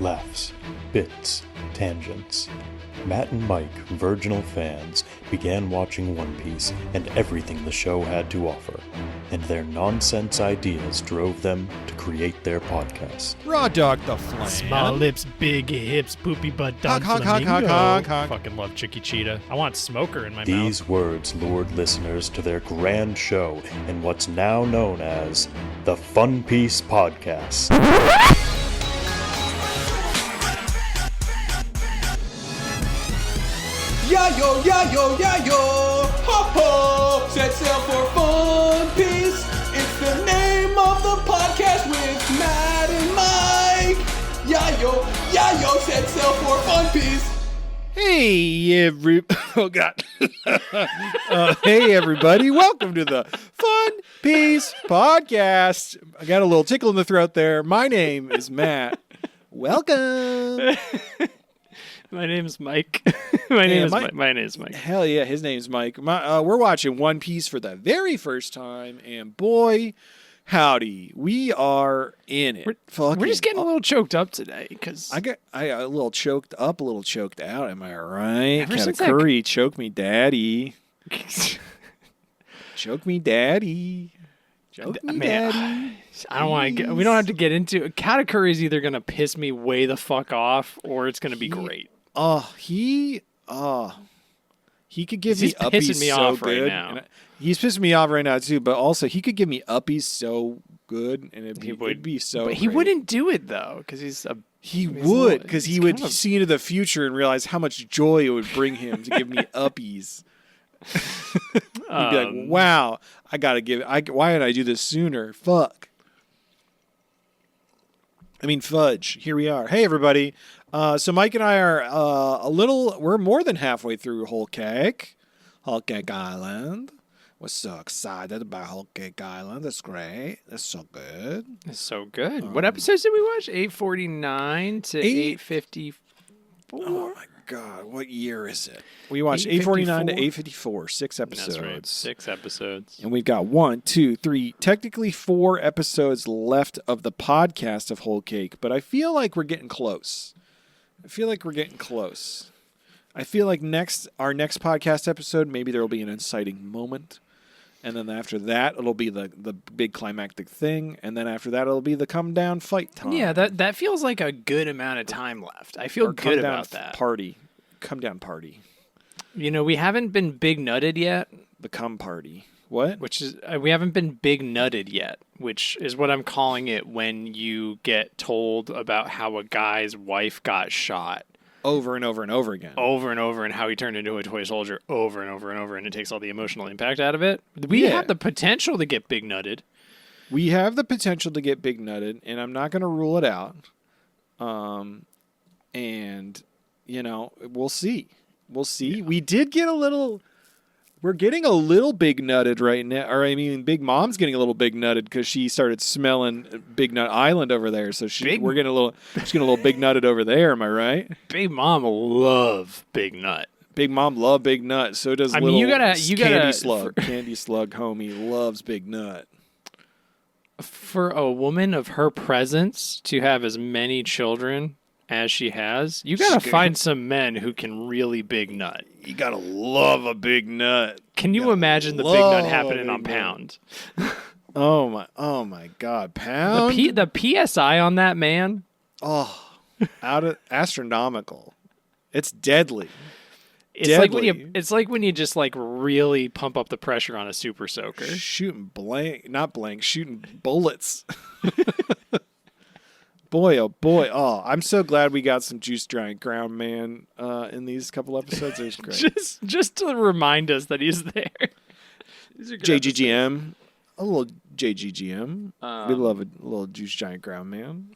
Laughs, bits, tangents. Matt and Mike, virginal fans, began watching One Piece and everything the show had to offer, and their nonsense ideas drove them to create their podcast. Raw dog the flame. Small lips, big hips, poopy butt, dog Honk, honk, flamingo. honk, honk, honk. Fucking love Chicky Cheetah. I want Smoker in my These mouth. words lured listeners to their grand show in what's now known as the Fun Piece Podcast. Yayo, yayo, yayo, ho ho, set sail for Fun Piece. It's the name of the podcast with Matt and Mike. Yayo, yayo, set sail for Fun Piece. Hey, oh God. Hey, everybody. Welcome to the Fun Piece Podcast. I got a little tickle in the throat there. My name is Matt. Welcome. My name's Mike. My name is Mike. Hell yeah, his name's Mike. We're watching One Piece for the very first time, and boy, howdy, we are in it. We're just getting a little choked up today because I got a little choked up, a little choked out. Am I right? Ever since Katakuri, choke me, daddy. Choke me, daddy. Choke me, daddy. I don't want to. We don't have to get into it. Katakuri is either gonna piss me way the fuck off, or it's gonna be great. He could give me He's uppies pissing me so off right good. now. And he's pissing me off right now too. But also, he could give me uppies so good, and it'd be so. But he great. wouldn't do it though, because He would, because he would kind of- see into the future and realize how much joy it would bring him to give me uppies. He'd be like, "Wow, I gotta give. Why did I do this sooner? Fuck." I mean, fudge. Here we are. Hey, everybody. So Mike and I are we're more than halfway through Whole Cake Island. We're so excited about Whole Cake Island. That's great. That's so good. It's so good. What episodes did we watch? 849 to 854. Oh my God, what year is it? We watched 849 to 854, 6 episodes. That's right, 6 episodes. And we've got 1, 2, 3, technically 4 episodes left of the podcast of Whole Cake, but I feel like we're getting close. I feel like our next podcast episode, maybe there will be an inciting moment. And then after that, it'll be the big climactic thing. And then after that, it'll be the come down fight time. Yeah, that feels like a good amount of time left. I feel good about that. Come down party. You know, we haven't been big nutted yet. The come party. What? Which is, we haven't been big nutted yet, which is what I'm calling it when you get told about how a guy's wife got shot. Over and over and over again. Over and over, and how he turned into a toy soldier over and over and over, and it takes all the emotional impact out of it. We have the potential to get big nutted. We have the potential to get big nutted, and I'm not going to rule it out. And, you know, we'll see. We'll see. Yeah. We're getting a little big nutted right now. Or, I mean, Big Mom's getting a little big nutted because she started smelling Big Nut Island over there. So she's getting a little big nutted over there. Am I right? Big Mom love Big Nut. Big Mom love Big Nut. So does Candy Slug. Candy Slug homie loves Big Nut. For a woman of her presence to have as many children as she has, you gotta find some men who can really big nut. You gotta love a big nut. Can you imagine the big nut happening on Pound? Oh my God, Pound. The PSI on that man. Oh, astronomical. It's deadly. It's like when you just like really pump up the pressure on a super soaker. Shooting shooting bullets. Boy, oh boy. Oh, I'm so glad we got some Juice Giant Ground Man in these couple episodes. It was great. just to remind us that he's there. JGGM. A little JGGM. We love a little Juice Giant Ground Man.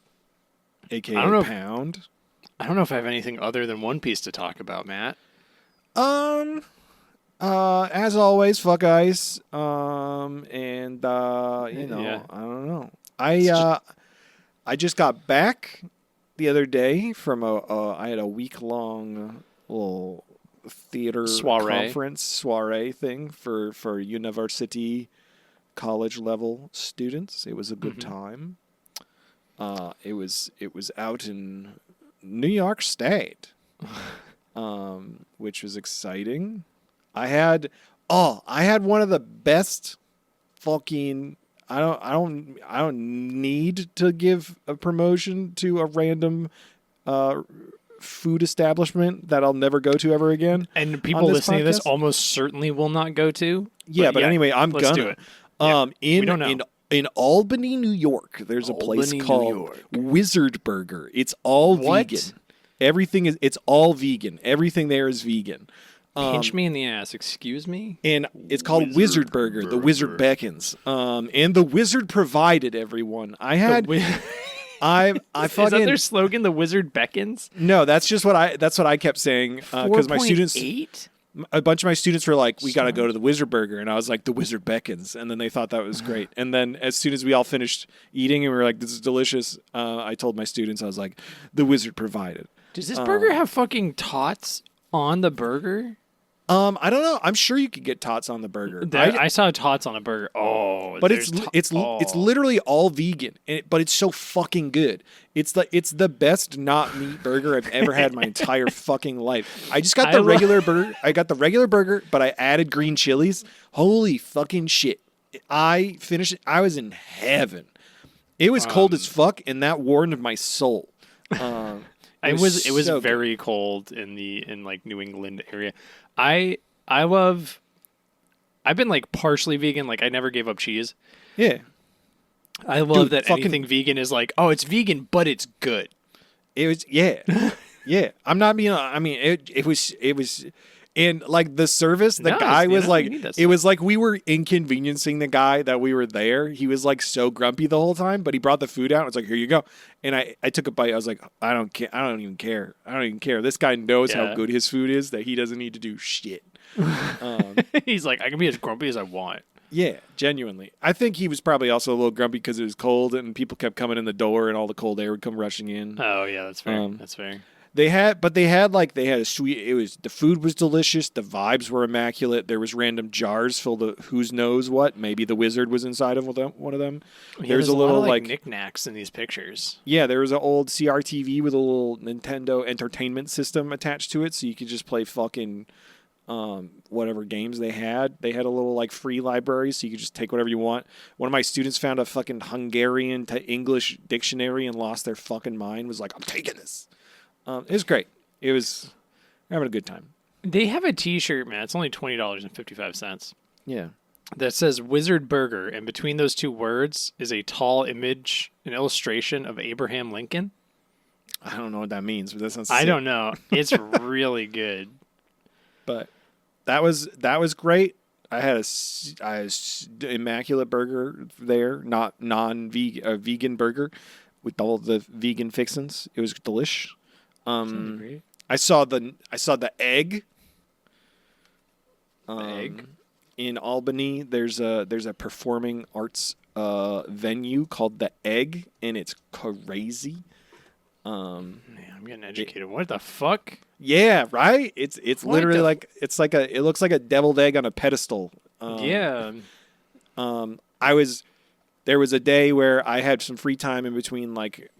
A.K.A. Pound. I don't know if I have anything other than One Piece to talk about, Matt. As always, fuck ice. I don't know. I just got back the other day from I had a week-long little theater soiree thing for university college level students. It was a good time. It was out in New York State, which was exciting. I had one of the best fucking. I don't need to give a promotion to a random food establishment that I'll never go to ever again. And people listening to this almost certainly will not go to. Yeah, but anyway, I'm let's gonna. do it. Yeah, we don't know. In Albany, New York, there's a place called Wizard Burger. It's all vegan. It's all vegan. Everything there is vegan. Pinch me in the ass. Excuse me. And it's called Wizard Burger. The Wizard beckons. And the Wizard provided everyone. I had. I fucking. Is that their slogan? The Wizard beckons. No, that's just what I kept saying because my students. 8? A bunch of my students were like, we got to go to the Wizard Burger. And I was like, the Wizard beckons. And then they thought that was great. And then as soon as we all finished eating and we were like, this is delicious, I told my students, I was like, the Wizard provided. Does this burger have fucking tots on the burger? I don't know. I'm sure you could get tots on the burger. I saw tots on a burger. Oh, but it's literally all vegan, but it's so fucking good. It's the best not meat burger I've ever had in my entire fucking life. I just got the regular burger. I got the regular burger, but I added green chilies. Holy fucking shit! I finished it. I was in heaven. It was cold as fuck, and that warmed my soul. It was so very cold in like New England area. I've been like partially vegan, like I never gave up cheese. Yeah. I love that anything vegan is like, oh, it's vegan, but it's good. It was yeah. I'm not being it was and like the service, the guy was like it was like we were inconveniencing the guy that we were there. He was like so grumpy the whole time, but he brought the food out. It's like, here you go. And I took a bite. I was like, I don't care. I don't even care. This guy knows how good his food is that he doesn't need to do shit. He's like, I can be as grumpy as I want. Yeah, genuinely. I think he was probably also a little grumpy because it was cold and people kept coming in the door and all the cold air would come rushing in. Oh yeah, that's fair. That's fair. They had a sweet. The food was delicious. The vibes were immaculate. There was random jars filled of who's knows what. Maybe the wizard was inside of one of them. Yeah, there's a little lot of, like knickknacks in these pictures. Yeah, there was an old CRTV with a little Nintendo Entertainment System attached to it, so you could just play fucking whatever games they had. They had a little like free library, so you could just take whatever you want. One of my students found a fucking Hungarian to English dictionary and lost their fucking mind. Was like, I'm taking this. It was great. It was having a good time. They have a T-shirt, man. It's only $20.55. Yeah. That says Wizard Burger, and between those two words is a tall image, an illustration of Abraham Lincoln. I don't know what that means, but that sounds. I don't know. It's really good. But that was great. I had a immaculate burger there, not non-vegan, vegan burger with all the vegan fixins. It was delish. I saw the egg. Egg in Albany. There's a performing arts venue called the Egg, and it's crazy. Man, I'm getting educated. What the fuck? Yeah, right. It's literally like it looks like a deviled egg on a pedestal. Yeah. There was a day where I had some free time in between like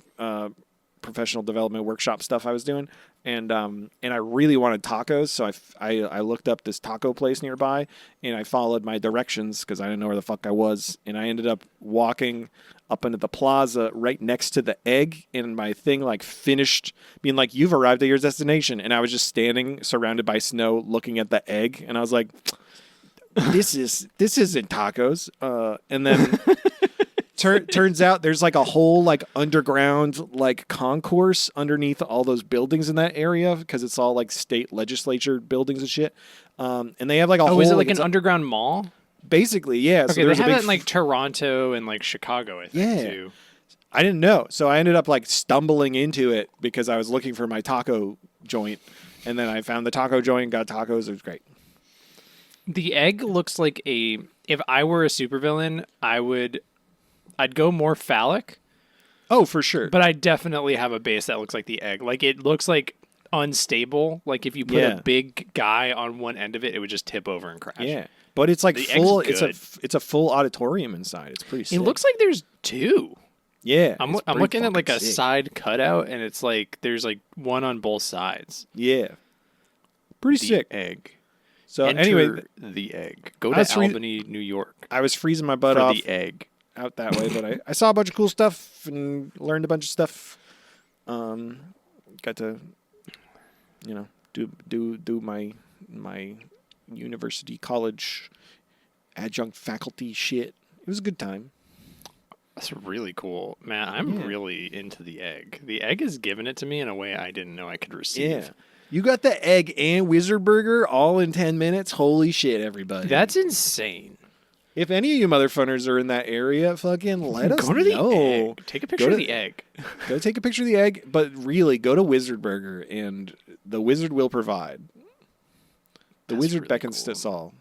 professional development workshop stuff I was doing, and I really wanted tacos, so I looked up this taco place nearby, and I followed my directions because I didn't know where the fuck I was, and I ended up walking up into the plaza right next to the Egg, and my thing like finished being like, you've arrived at your destination, and I was just standing surrounded by snow looking at the Egg, and I was like, this isn't tacos, and then turns out there's like a whole like underground like concourse underneath all those buildings in that area because it's all like state legislature buildings and shit. And they have like a whole. Is it like an underground mall? Basically, yeah. Okay, so they have it in like Toronto and like Chicago, I think, too. I didn't know, so I ended up like stumbling into it because I was looking for my taco joint, and then I found the taco joint, got tacos. It was great. The Egg looks like if I were a supervillain, I'd go more phallic. Oh, for sure. But I definitely have a base that looks like the Egg. Like it looks like unstable. Like if you put a big guy on one end of it, it would just tip over and crash. Yeah. But it's like full. It's a full auditorium inside. It's pretty sick. It looks like there's two. Yeah. I'm it's pretty looking at like fucking a sick. side cutout, and it's like there's like one on both sides. Yeah. Pretty The sick. egg. So Enter anyway, the egg. Go I to was Albany, New York I was freezing my butt for off the egg. out that way, but I saw a bunch of cool stuff and learned a bunch of stuff. Got to, do my university college adjunct faculty shit. It was a good time. That's really cool, man. I'm Yeah. really into the egg. The egg has given it to me in a way I didn't know I could receive. Yeah. You got the egg and wizard burger all in 10 minutes. Holy shit, everybody. That's insane. If any of you motherfuckers are in that area, fucking let us Go to the know. egg. Take a picture to of the egg. Go take a picture of the egg, but really go to Wizard Burger and the wizard will provide. The That's wizard really beckons cool. to us all.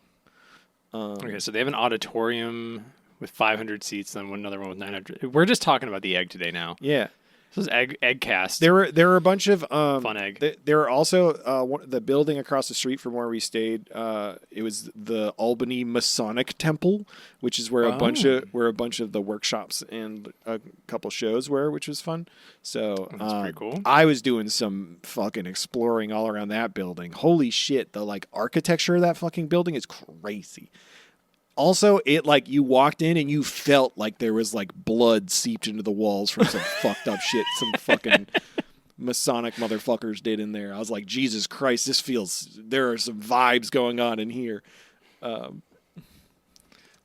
Okay, so they have an auditorium with 500 seats, then another one with 900. We're just talking about the egg today now. Yeah. This is egg cast. There were a bunch of Fun egg. There were also the building across the street from where we stayed. It was the Albany Masonic Temple, which is where a bunch of the workshops and a couple shows were, which was fun. So That's pretty cool. I was doing some fucking exploring all around that building. Holy shit! The like architecture of that fucking building is crazy. Also, it like you walked in and you felt like there was like blood seeped into the walls from some fucked up shit some fucking Masonic motherfuckers did in there. I was like, Jesus Christ, there are some vibes going on in here,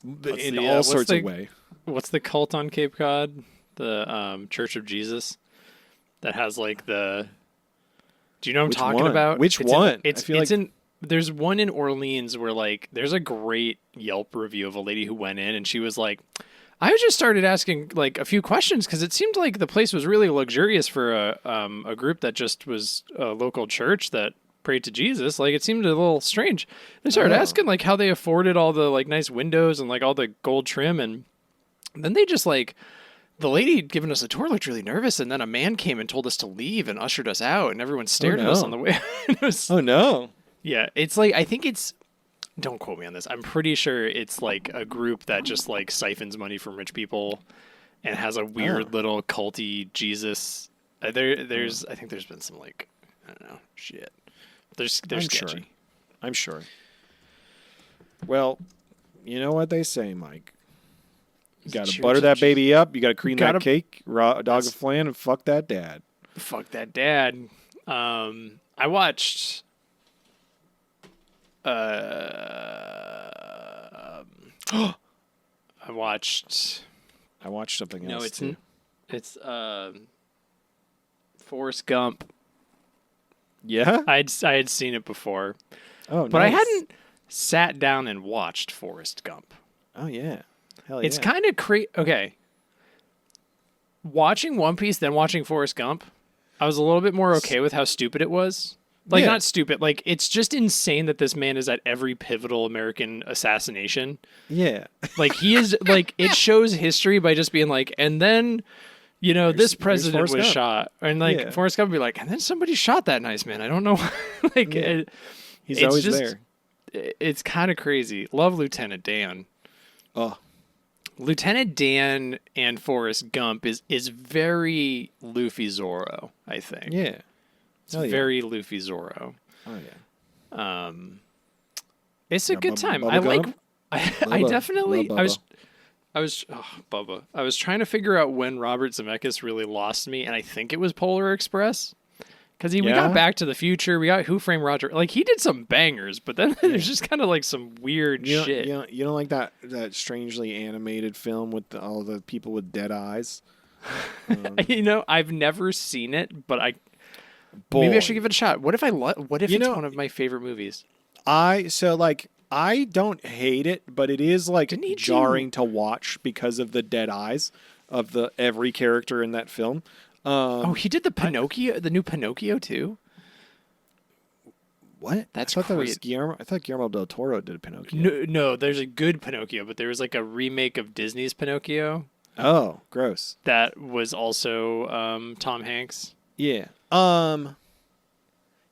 in all sorts of way. What's the cult on Cape Cod? The Church of Jesus that has like the. Do you know what I'm Which talking one? about? Which It's one? It's I feel like- in. There's one in Orleans where like there's a great Yelp review of a lady who went in and she was like, I just started asking like a few questions because it seemed like the place was really luxurious for a group that just was a local church that prayed to Jesus. Like it seemed a little strange. They started asking like how they afforded all the like nice windows and like all the gold trim, and then they just like. The lady giving us a tour looked really nervous, and then a man came and told us to leave and ushered us out, and everyone stared at us no. on the way. It was, Oh no! yeah, it's like I think it's. Don't quote me on this. I'm pretty sure it's like a group that just like siphons money from rich people, and has a weird little culty Jesus. There's I think there's been some like I don't know shit. They're I'm sketchy. sure. I'm sure. Well, you know what they say, Mike. You got to Church butter of that Jesus. baby up. You got to cream Gotta- that cake, raw dog of flan, and fuck that dad. Fuck that dad. I watched. I watched. I watched something else. No, it's too. it's Forrest Gump. Yeah. I had seen it before, Oh, but I nice. hadn't sat down and watched Forrest Gump. Oh yeah. Hell It's yeah. kind of crazy. Okay, watching One Piece then watching Forrest Gump, I was a little bit more okay with how stupid it was. Like Yeah. not stupid, like it's just insane that this man is at every pivotal American assassination. Yeah. Like he is like it shows history by just being like, and then this president Forrest was Gump. shot, and like Yeah. Forrest Gump would be like, and then somebody shot that nice man. I don't know, like He's it's always just- there. it's kind of crazy. Love Lieutenant Dan. Oh. Lieutenant Dan and Forrest Gump is very Luffy Zorro. I think. Yeah. It's Hell yeah. very Luffy Zorro. Oh yeah. It's a Yeah, good Bubba- time. Bubba I like. Gump? I Bubba. definitely. Love I was. Oh, Bubba. I was trying to figure out when Robert Zemeckis really lost me, and I think it was Polar Express. Because we Yeah? got Back to the Future, we got Who Framed Roger. Like he did some bangers, but then there's just kind of like some weird shit. You don't like that strangely animated film with all the people with dead eyes? I've never seen it, but Boy. maybe I should give it a shot. What if what if You it's know- one of my favorite movies? I don't hate it, but it is like Didn't he jarring to watch because of the dead eyes of every character in that film. Oh, he did the new Pinocchio too. What? That's I thought that was crazy. Guillermo. I thought Guillermo del Toro did Pinocchio. No, there's a good Pinocchio, but there was like a remake of Disney's Pinocchio Oh, gross. that was also Tom Hanks. Yeah.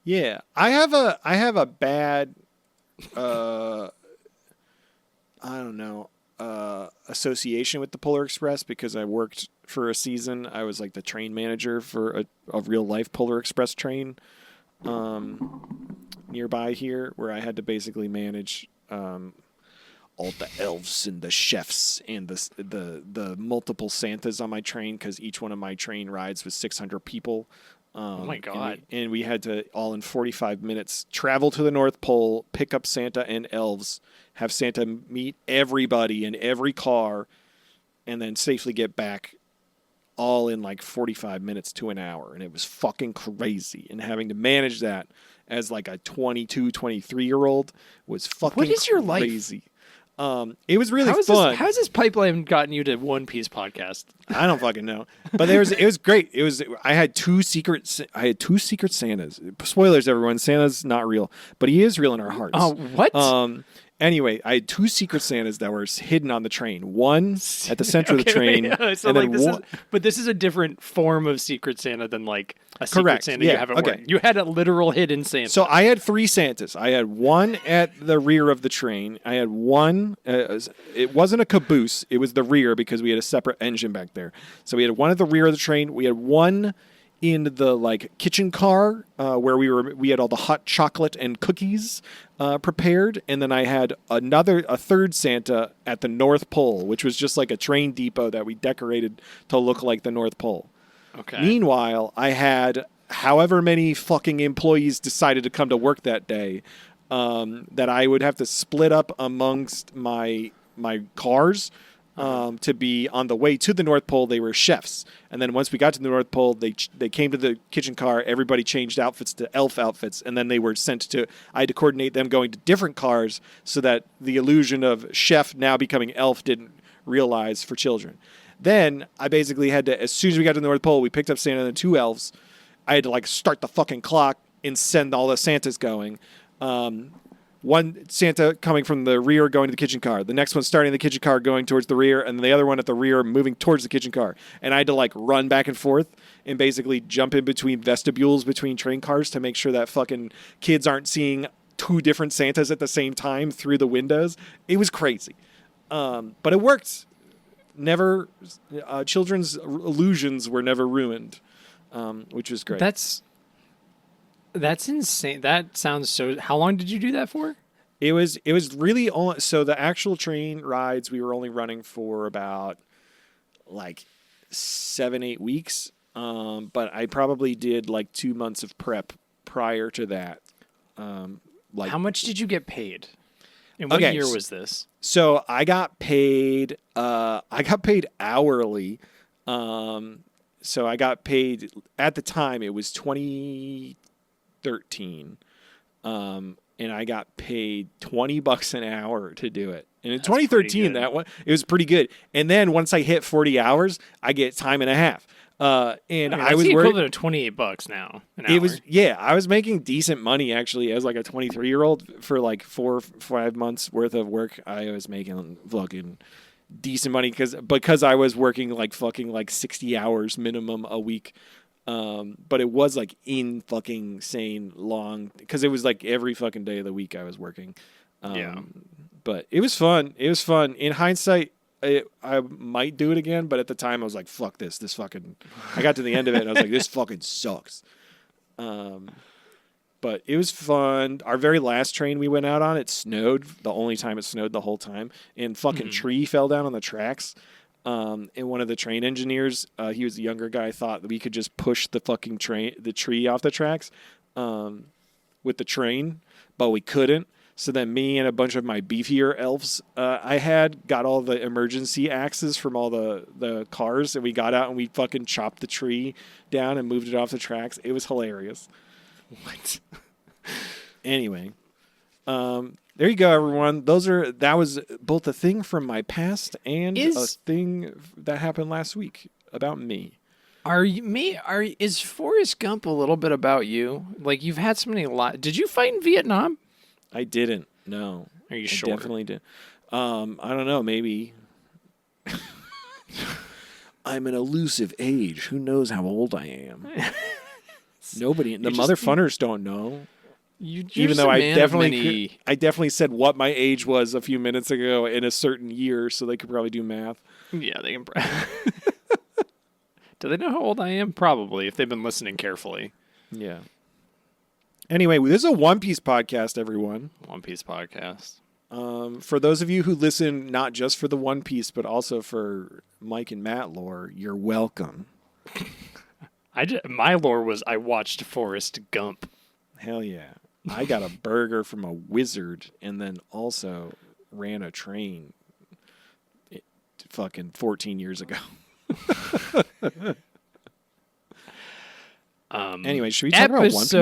Yeah. I have a bad I don't know, association with the Polar Express because I worked for a season. I was like the train manager for a real life Polar Express train nearby here, where I had to basically manage all the elves and the chefs and the multiple Santas on my train, because each one of my train rides was 600 people. Oh my God. And we had to, all in 45 minutes, travel to the North Pole, pick up Santa and elves, have Santa meet everybody in every car, and then safely get back, all in like 45 minutes to an hour. And it was fucking crazy. And having to manage that as like a 22, 23-year-old was fucking What is your life? crazy. It was really fun. How has this pipeline gotten you to One Piece podcast? I don't fucking know, but it was great. I had two secret Santas. Spoilers, everyone. Santa's not real, but he is real in our hearts. Oh, what? Anyway, I had two secret Santas that were hidden on the train. One at the center of the train, so and like then this is a different form of Secret Santa than like a Secret Correct. Santa Yeah, you haven't okay. worn. You had a literal hidden Santa. So I had three Santas. I had one at the rear of the train. I had one. It wasn't a caboose. It was the rear because we had a separate engine back there. So we had one at the rear of the train. We had one in the like kitchen car where we had all the hot chocolate and cookies prepared, and then I had a third Santa at the North Pole, which was just like a train depot that we decorated to look like the North Pole. okay. Meanwhile, I had however many fucking employees decided to come to work that day, that I would have to split up amongst my cars. To be on the way to the North Pole. They were chefs, and then once we got to the North Pole, they came to the kitchen car. Everybody changed outfits to elf outfits, and then they were sent to. I had to coordinate them going to different cars so that the illusion of chef now becoming elf didn't realize for children. Then I basically had to, as soon as we got to the North Pole, we picked up Santa and the two elves. I had to like start the fucking clock and send all the Santas going. One Santa coming from the rear going to the kitchen car. The next one starting the kitchen car going towards the rear, and the other one at the rear moving towards the kitchen car. And I had to like run back and forth and basically jump in between vestibules between train cars to make sure that fucking kids aren't seeing two different Santas at the same time through the windows. It was crazy. But it worked. Never, children's illusions were never ruined, which was great. That's insane. That sounds so. How long did you do that for? It was really only, so the actual train rides we were only running for about like 7-8 weeks. But I probably did like 2 months of prep prior to that. Like How much did you get paid? And what year was this? So I got paid hourly. So I got paid at the time it was 2013. And I got paid $20 an hour to do it. And in 2013, it was pretty good. And then once I hit 40 hours, I get time and a half. And I was the working. equivalent of $28 now. An It hour. was, I was making decent money actually as like a 23-year-old for like 4 or 5 months worth of work. I was making fucking decent money because I was working like fucking like 60 hours minimum a week. But it was like fucking insane long because it was like every fucking day of the week I was working. But it was fun. It was fun. In hindsight, I might do it again, but at the time I was like, fuck this. This fucking, I got to the end of it and I was like, this fucking sucks. But it was fun. Our very last train we went out on, it snowed. The only time it snowed the whole time. And fucking tree fell down on the tracks. And one of the train engineers, he was a younger guy, thought that we could just push the fucking the tree off the tracks with the train, but we couldn't. So then me and a bunch of my beefier elves got all the emergency axes from all the cars, and we got out and we fucking chopped the tree down and moved it off the tracks. It was hilarious. What? Anyway, there you go, everyone. That was both a thing from my past and a thing that happened last week about me. Is Forrest Gump a little bit about you? Like you've had so many Did you fight in Vietnam? I didn't. No. Are you I sure? Definitely did. I don't know. Maybe. I'm an elusive age. Who knows how old I am? Nobody. The motherfuckers don't know. Even though I definitely said what my age was a few minutes ago in a certain year, so they could probably do math. Yeah, they can. Do they know how old I am? Probably, if they've been listening carefully. Yeah. Anyway, this is a One Piece podcast, everyone. One Piece podcast. For those of you who listen not just for the One Piece, but also for Mike and Matt lore, you're welcome. My lore was I watched Forrest Gump. Hell yeah. I got a burger from a wizard and then also ran a train fucking 14 years ago. Anyway, should we talk about One Piece?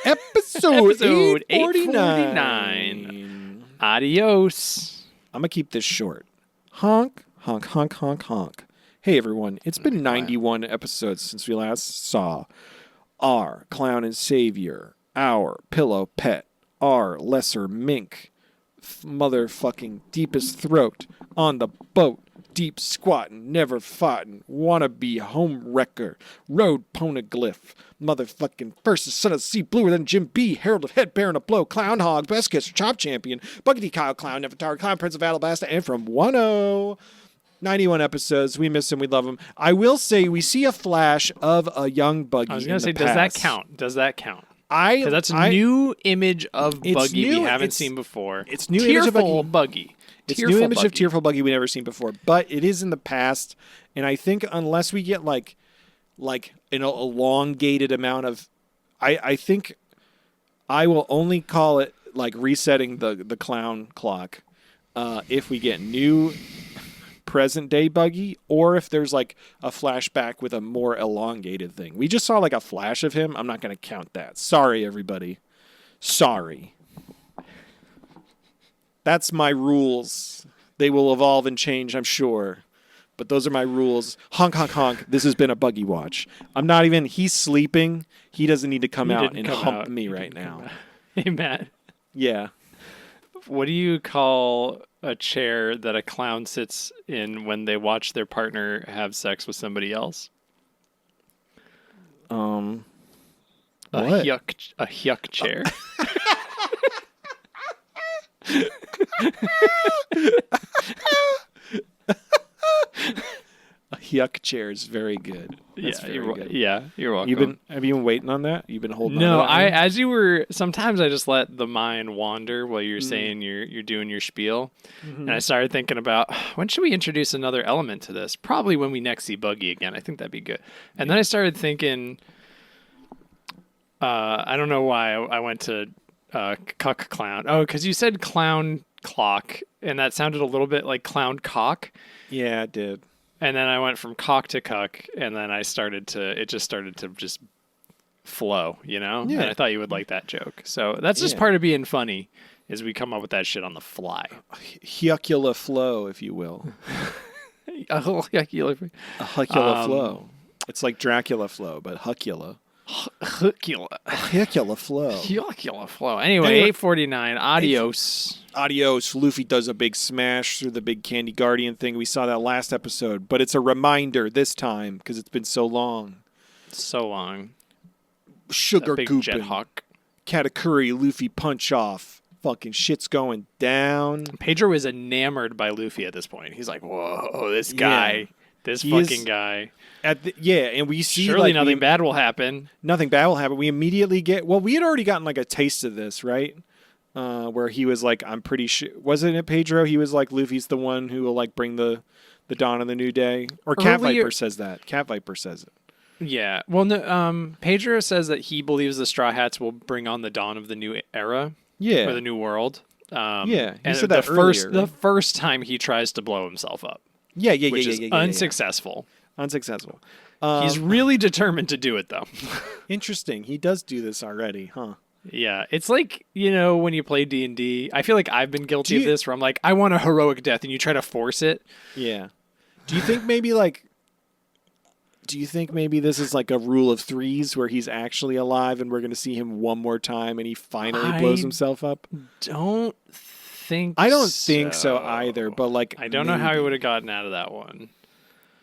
Episode 849. Adios. I'm going to keep this short. Honk, honk, honk, honk, honk. Hey, everyone. It's been 91 episodes since we last saw our clown and savior, our pillow pet, our lesser mink, motherfucking deepest throat, on the boat, deep squatting, never fighting, wannabe home wrecker, road poneglyph, motherfucking first son of the sea, bluer than Jimbei, herald of head baron of blow, clown hog, best kisser, chop champion, buggety Kyle, clown, nefertari, clown, prince of Alabasta, and from 91 episodes. We miss him. We love him. I will say we see a flash of a young Buggy. I was going to say, does that count? Does that count? Because that's a new image of Buggy new, we haven't seen before. It's new Tearful image of Buggy. It's new image of Tearful Buggy we never seen before, but it is in the past, and I think unless we get like an elongated amount of, I think I will only call it like resetting the clown clock if we get new present day Buggy, or if there's like a flashback with a more elongated thing. We just saw like a flash of him. I'm not going to count that. Sorry, everybody. Sorry. That's my rules. They will evolve and change, I'm sure. But those are my rules. Honk, honk, honk. This has been a Buggy watch. I'm not even... He's sleeping. He doesn't need to come out and hump me right now. Hey, Matt. Yeah. What do you call a chair that a clown sits in when they watch their partner have sex with somebody else? What? A yuck chair. A yuck chair is very good. That's very good. Yeah, you're welcome. Have you been waiting on that? You've been holding on No, to that? as you were, sometimes I just let the mind wander while you're saying you're doing your spiel. And I started thinking about, when should we introduce another element to this? Probably when we next see Buggy again. I think that'd be good. And then I started thinking, I don't know why I went to cuck clown. Oh, because you said clown clock, and that sounded a little bit like clown cock. Yeah, it did. And then I went from cock to cuck, and then it just started to just flow, you know? Yeah. And I thought you would like that joke. So that's just part of being funny, is we come up with that shit on the fly. Huckula flow, if you will. A Huckula flow. It's like Dracula flow, but Huckula. Huckula flow. Anyway, 849. Adios. Adios. Luffy does a big smash through the big Candy Guardian thing. We saw that last episode, but it's a reminder this time because it's been so long. So long. Sugar big gooping. jet hawk. Katakuri, Luffy punch off. Fucking shit's going down. Pedro is enamored by Luffy at this point. He's like, whoa, this guy. This fucking guy. And we see surely nothing bad will happen. Nothing bad will happen. We immediately get... Well, we had already gotten like a taste of this, right? Where he was like, I'm pretty sure... Wasn't it Pedro? He was like, Luffy's the one who will like bring the dawn of the new day. Or Cat Viper says that. Cat Viper says it. Yeah. Well, no, Pedro says that he believes the Straw Hats will bring on the dawn of the new era. Yeah. Or the new world. He and said that earlier. The first time he tries to blow himself up. Which is unsuccessful. Unsuccessful. He's really determined to do it, though. Interesting. He does do this already, huh? Yeah. It's like, when you play D&D, I feel like I've been guilty of this, where I'm like, I want a heroic death, and you try to force it. Yeah. Do you think maybe this is like a rule of threes where he's actually alive and we're going to see him one more time and he finally blows himself up? I don't think so either, but like I don't know how he would have gotten out of that one.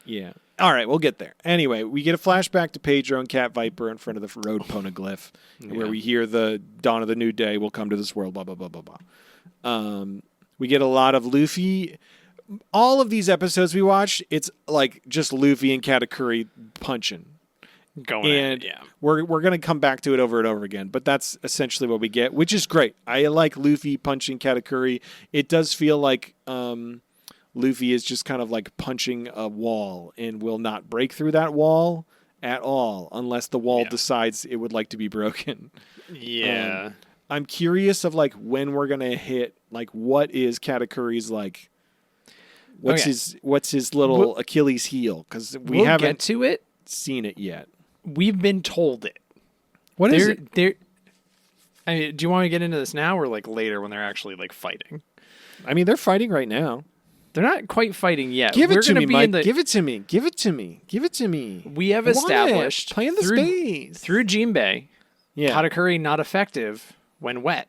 Yeah. All right, we'll get there. Anyway, we get a flashback to Pedro and Cat Viper in front of the road poneglyph, where we hear the dawn of the new day will come to this world, blah, blah, blah, blah, blah. We get a lot of Luffy. all of these episodes we watched, it's like just Luffy and Katakuri punching. Going And yeah. we're going to come back to it over and over again, but that's essentially what we get, which is great. I like Luffy punching Katakuri. It does feel like Luffy is just kind of like punching a wall and will not break through that wall at all unless the wall decides it would like to be broken. Yeah. I'm curious of like when we're going to hit, like what is Katakuri's like, what's his little Achilles heel? Because we we'll haven't get to it. seen it yet. We've been told it. What is it? I mean, do you want to get into this now or like later when they're actually like fighting? I mean, they're fighting right now. They're not quite fighting yet. Give it to me, Mike. The, Give it to me. Give it to me. Give it to me. we have I want established it. Play in the through, space. through Jimbei, Yeah. Katakuri not effective when wet.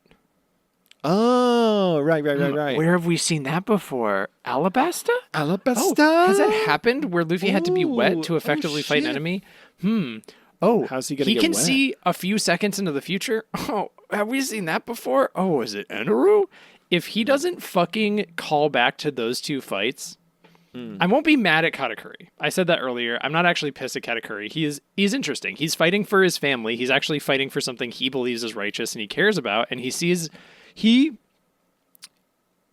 Oh, right. Where have we seen that before? Alabasta? Alabasta. Has that happened where Luffy had to be wet to Ooh, effectively fight an shit. enemy? Oh, How's he gonna He get can wet? see a few seconds into the future. Oh, have we seen that before? Oh, is it Eneru? If he doesn't fucking call back to those two fights, I won't be mad at Katakuri. I said that earlier. I'm not actually pissed at Katakuri. He's interesting. He's fighting for his family. He's actually fighting for something he believes is righteous and he cares about. And he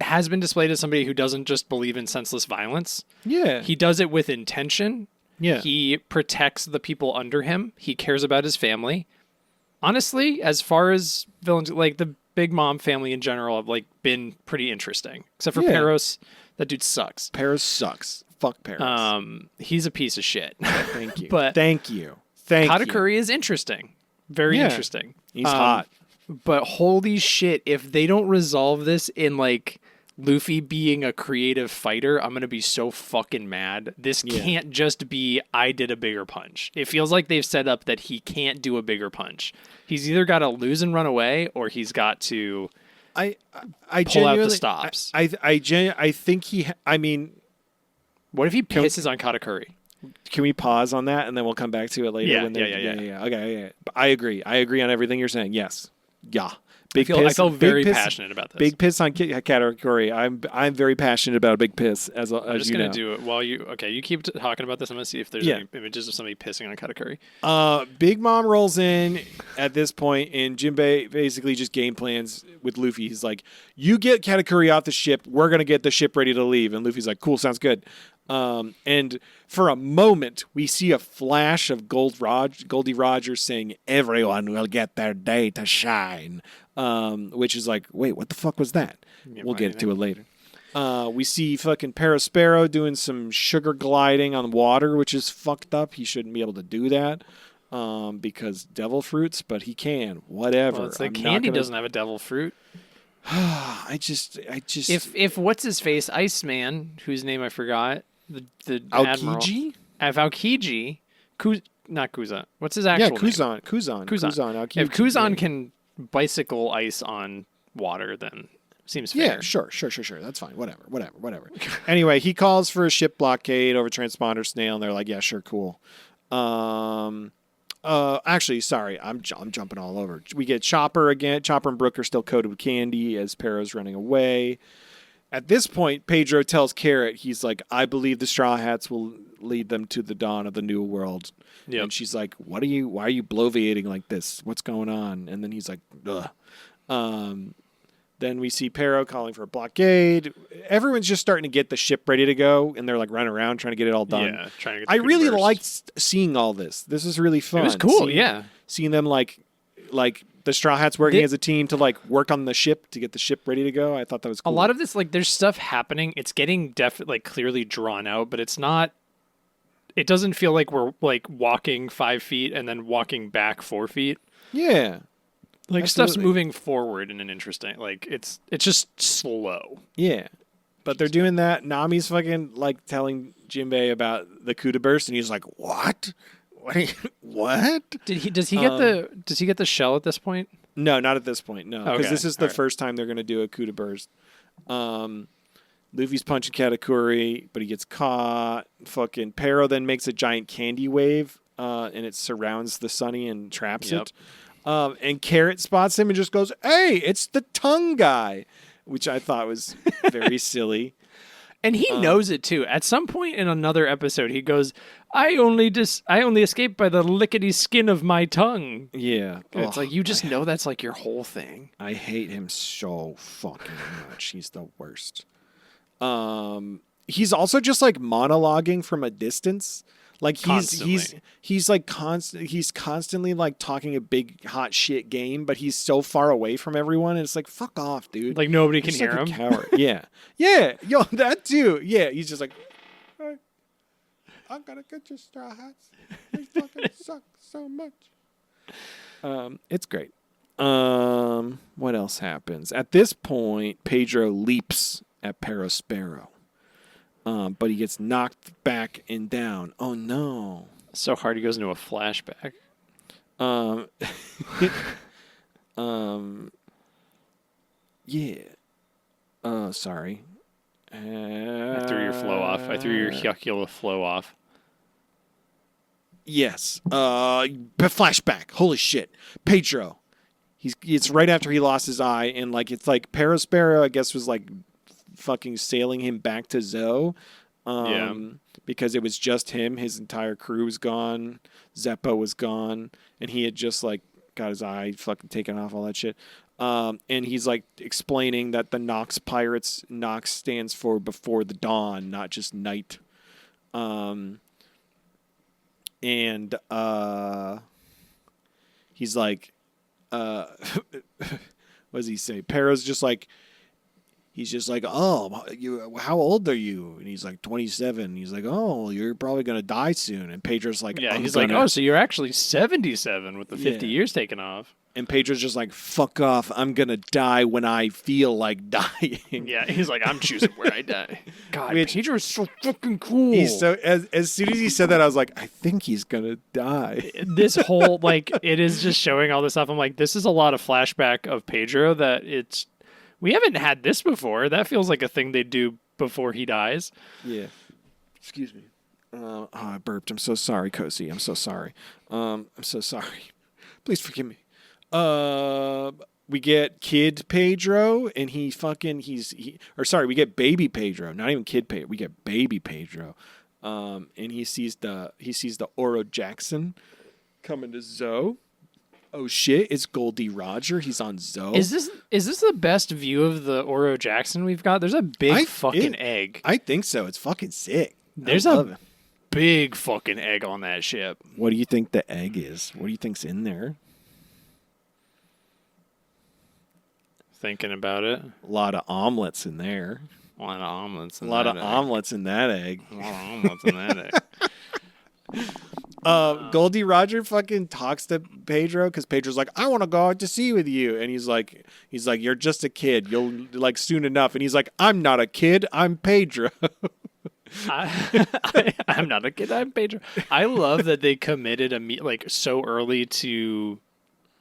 has been displayed as somebody who doesn't just believe in senseless violence. Yeah. He does it with intention. Yeah. He protects the people under him. He cares about his family. Honestly, as far as villains, like the Big Mom family in general have like been pretty interesting. Except for Yeah. Peros. That dude sucks. Paris sucks. Fuck Paris. He's a piece of shit. Thank you. but Thank you. Thank you. Katakuri is interesting. Very Yeah. interesting. He's hot. But holy shit, if they don't resolve this in like Luffy being a creative fighter, I'm going to be so fucking mad. This can't just be, I did a bigger punch. It feels like they've set up that he can't do a bigger punch. He's either got to lose and run away or he's got to I pull out the genuinely- stops. I think I mean, What if he pisses on Katakuri? can we pause on that and then we'll come back to it later? Yeah, when they- yeah. Okay, yeah. I agree. I agree on everything you're saying. Yes. Yeah. I feel big very piss- passionate about this. Big piss on Katakuri. I'm very passionate about a big piss. As I'm just you going know. to do it while you... Okay, you keep talking about this. I'm going to see if there's Yeah. any images of somebody pissing on Katakuri. Big Mom rolls in at this point, and Jimbei basically just game plans with Luffy. He's like, you get Katakuri off the ship. We're going to get the ship ready to leave. And Luffy's like, cool, sounds good. And for a moment, we see a flash of Goldie Rogers saying, everyone will get their day to shine. Which is like, wait, what the fuck was that? We'll get to it later. We see fucking Parasparrow doing some sugar gliding on water, which is fucked up. He shouldn't be able to do that because devil fruits, but he can. Whatever. Well, it's like I'm not candy gonna- doesn't have a devil fruit. I just. If what's his face, Iceman, whose name I forgot, the admiral, Aokiji? Aokiji, not Kuza. What's his actual Yeah, name? Kuzan. Kuzan. If Kuzan can bicycle ice on water, then seems fair. Yeah, sure. That's fine. Whatever. Anyway, he calls for a ship blockade over transponder snail, and they're like, yeah, sure, cool. Actually, sorry, I'm jumping all over. We get Chopper again. Chopper and Brook are still coated with candy as Pero's running away. At this point, Pedro tells Carrot, he's like, I believe the Straw Hats will lead them to the dawn of the new world. Yep. And she's like, why are you bloviating like this? What's going on? And then he's like, ugh. Then we see Pero calling for a blockade. Everyone's just starting to get the ship ready to go, and they're like running around trying to get it all done. Yeah, trying to get. I the really burst. liked seeing all this. This is really fun. It was cool. Seeing- seeing them like the Straw Hats working as a team to like work on the ship to get the ship ready to go. I thought that was cool. A lot of this, like, there's stuff happening. It's getting like clearly drawn out, but it's not. It doesn't feel like we're like walking 5 feet and then walking back 4 feet. Yeah. Like stuff's Absolutely. moving forward in an interesting. Like it's just slow. Yeah. But they're doing that. Nami's fucking like telling Jimbei about the Kuda burst, and he's like, "What? What? Does he get the shell at this point? No, not at this point. No, because Okay, this is the first time they're going to do a Kuda burst. Luffy's punching Katakuri, but he gets caught. Fucking Pero then makes a giant candy wave, and it surrounds the Sunny and traps Yep. it. And Carrot spots him and just goes, "Hey, it's the tongue guy," which I thought was very silly. And he knows it too. At some point in another episode, he goes, I only escape by the lickety skin of my tongue. Yeah. It's like, you just know that's like your whole thing. I hate him so fucking much. He's the worst. He's also just like monologuing from a distance. Like he's constantly like talking a big hot shit game, but he's so far away from everyone, and it's like, fuck off, dude. Like nobody can He's hear like him. a coward. Yeah, yo, that too. Yeah, he's just like, hey, I'm gonna get your straw hats. They fucking suck so much. It's great. What else happens? At this point, Pedro leaps at Perospero. But he gets knocked back and down. Oh no! So hard he goes into a flashback. Yeah. Sorry. I threw your flow off. I threw your Hyucula flow off. Yes. Flashback. Holy shit. Pedro. It's right after he lost his eye, and like it's like Perospero, I guess, was like fucking sailing him back to Zoe. Because it was just him. His entire crew was gone. Zeppo was gone, and he had just like got his eye fucking taken off, all that shit. And he's like explaining that the Nox pirates, Nox stands for before the dawn, not just night. He's like, what does he say? Pero's just like, he's just like, oh, how old are you? And he's like, 27. He's like, oh, you're probably going to die soon. And Pedro's like, yeah, he's like, oh, so you're actually 77 with the 50 years taken off. And Pedro's just like, fuck off. I'm going to die when I feel like dying. Yeah, he's like, I'm choosing where I die. God, Pedro's so fucking cool. He's so, as soon as he said that, I was like, I think he's going to die. This whole, like, it is just showing all this stuff. I'm like, this is a lot of flashback of Pedro that we haven't had this before. That feels like a thing they do before he dies. Yeah. Excuse me. I burped. I'm so sorry, Kosi. I'm so sorry. I'm so sorry. Please forgive me. We get Kid Pedro, and we get Baby Pedro. Not even Kid Pedro. We get Baby Pedro. And he sees the Oro Jackson coming to Zoe. Oh shit! It's Goldie Roger. He's on Zoe. Is this the best view of the Oro Jackson we've got? There's a big fucking egg. I think so. It's fucking sick. There's a big fucking egg on that ship. What do you think the egg is? What do you think's in there? Thinking about it. A lot of omelets in there. A lot of omelets in A lot that of egg. omelets in that egg. A lot of omelets in that egg. Goldie Roger fucking talks to Pedro because Pedro's like, I want to go out to sea with you, and he's like, you're just a kid. You'll like soon enough. And he's like, I'm not a kid. I'm Pedro. I'm not a kid. I'm Pedro. I love that they committed like so early to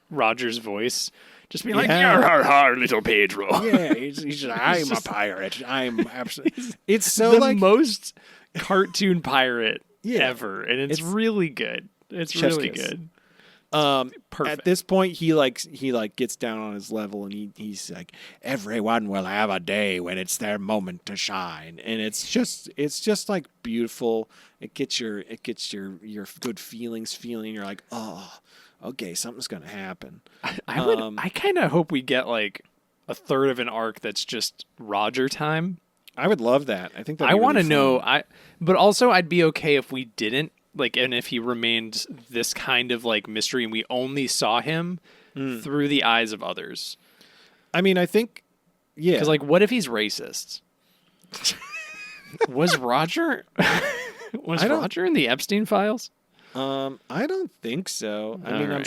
Roger's voice. Just being like, "You're little Pedro." Yeah, he's just, I'm a pirate. I'm absolutely. It's so the like most cartoon pirate ever, and it's really good. It's really good. Perfect. At this point, he gets down on his level, and he's like, everyone will have a day when it's their moment to shine, and it's just like beautiful. It gets your good feelings feeling. You're like, oh, okay, something's gonna happen. I kind of hope we get like a third of an arc that's just Roger time. I would love that. I think that I want to know. But also I'd be okay if we didn't like, and if he remained this kind of like mystery, and we only saw him through the eyes of others. I mean, I think, yeah. Because like, what if he's racist? Was Roger? Roger in the Epstein files? I don't think so. I mean, right.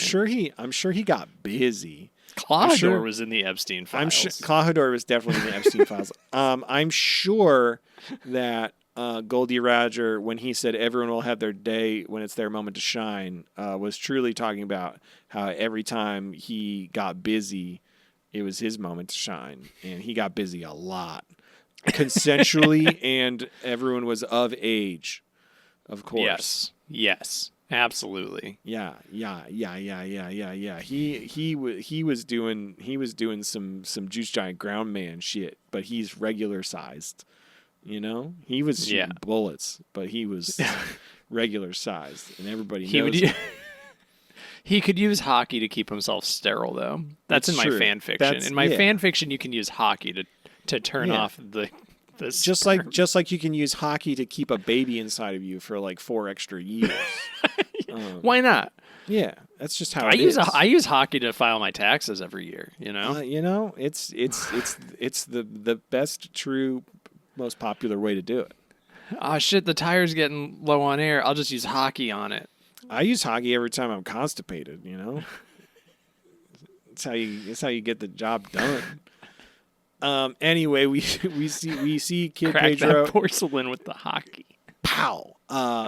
I'm sure he got busy. Claudor was in the Epstein files. I'm sure Claudor was definitely in the Epstein files. I'm sure that Goldie Roger, when he said everyone will have their day when it's their moment to shine, was truly talking about how every time he got busy, it was his moment to shine, and he got busy a lot, consensually, and everyone was of age, of course. Yes. Absolutely. Yeah. He was doing some Juice Giant ground man shit, but he's regular sized. You know, he was shooting Yeah. bullets, but he was regular sized, and everybody He knows. would. He could use hockey to keep himself sterile, though. That's in my true. fan fiction. In my fan fiction, you can use hockey to turn off the just like you can use hockey to keep a baby inside of you for like 4 extra years. Why not? Yeah, that's just how I it use is. I use hockey to file my taxes every year. You know. You know, it's the best, true, most popular way to do it. Oh shit! The tire's getting low on air. I'll just use hockey on it. I use hockey every time I'm constipated. You know, it's how you get the job done. Anyway, we see Kid Crack Pedro. that porcelain with the hockey. Pow!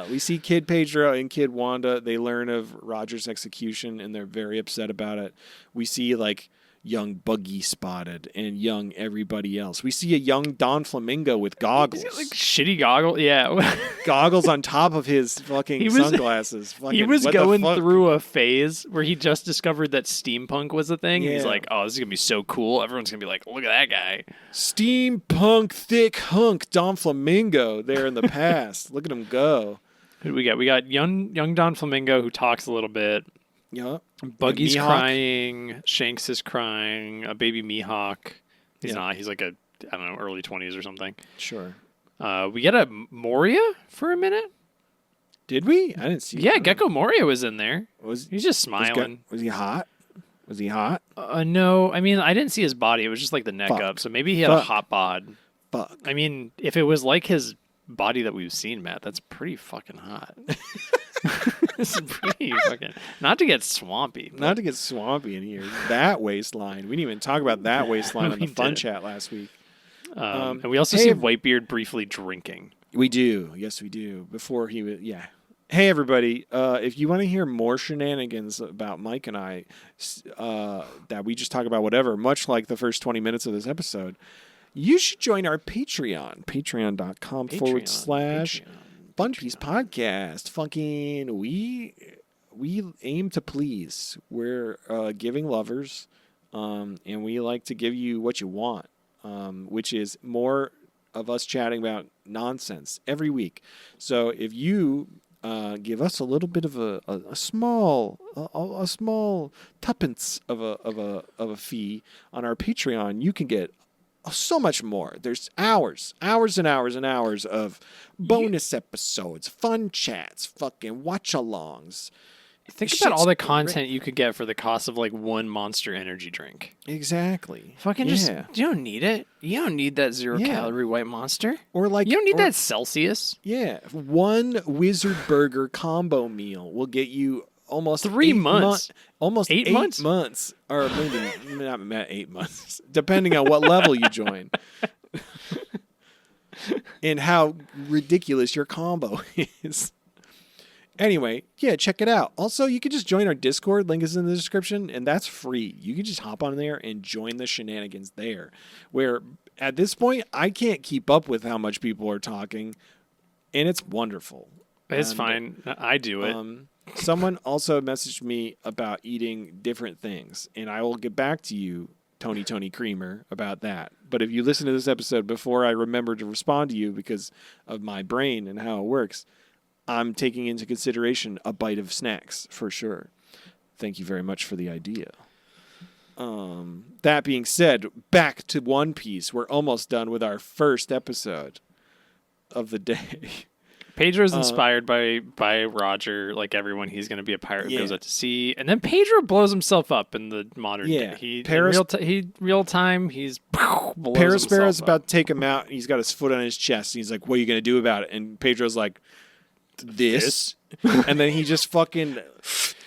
We see Kid Pedro and Kid Wanda. They learn of Roger's execution, and they're very upset about it. We see, like, young Buggy spotted and young everybody else. We see a young Don Flamingo with goggles. He's got, like, shitty goggles. Yeah. Goggles on top of his fucking sunglasses. He was going through a phase where he just discovered that steampunk was a thing. Yeah. He's like, oh, this is going to be so cool. Everyone's going to be like, look at that guy. Steampunk thick hunk Don Flamingo there in the past. Look at him go. Who do we got? We got young Don Flamingo who talks a little bit. Yeah. Buggy's Mihawk. crying. Shanks is crying. A baby Mihawk. He's not. He's like early 20s or something. Sure. We get a Moria for a minute. Did we? I didn't see. Yeah, Gecko Moria was in there. Was He's just smiling. Was he hot? Was he hot? No, I mean, I didn't see his body. It was just like the neck Fuck. up. So maybe he had a Fuck. hot bod. Fuck. I mean, if it was like his body that we've seen, Matt, that's pretty fucking hot. It's pretty fucking... Not to get swampy. Not to get swampy in here. That waistline. We didn't even talk about that waistline on the We fun did. chat last week. And we also hey, see Whitebeard briefly drinking. We do. Yes, we do. Before he was... Yeah. Hey, everybody. If you want to hear more shenanigans about Mike and I, that we just talk about whatever, much like the first 20 minutes of this episode, you should join our Patreon. Patreon.com/... Fun Piece Podcast. Fucking we aim to please. We're giving lovers, and we like to give you what you want, which is more of us chatting about nonsense every week. So if you give us a little bit of a small tuppence of a fee on our Patreon, you can get so much more. There's hours and hours and hours of bonus episodes, fun chats, fucking watch-alongs. Think about all the content you could get for the cost of like one Monster Energy drink. Exactly. Fucking just, you don't need it. You don't need that 0-calorie white Monster. Or like you don't need that Celsius. Yeah, one Wizard Burger combo meal will get you almost 3 months. Almost 8 8 months. Or maybe not 8 months, depending on what level you join. And how ridiculous your combo is. Anyway, yeah, check it out. Also, you can just join our Discord. Link is in the description, and that's free. You can just hop on there and join the shenanigans there. Where, at this point, I can't keep up with how much people are talking, and it's wonderful. It's fine. I do it. Someone also messaged me about eating different things, and I will get back to you, Tony Creamer, about that. But if you listen to this episode before I remember to respond to you because of my brain and how it works, I'm taking into consideration a bite of snacks for sure. Thank you very much for the idea. That being said, back to One Piece. We're almost done with our first episode of the day. Pedro's inspired by Roger, like everyone. He's going to be a pirate who goes out to sea, and then Pedro blows himself up in the modern day. Real time. He's Perisparrow's about to take him out, and he's got his foot on his chest, and he's like, "What are you going to do about it?" And Pedro's like, "This," and then he just fucking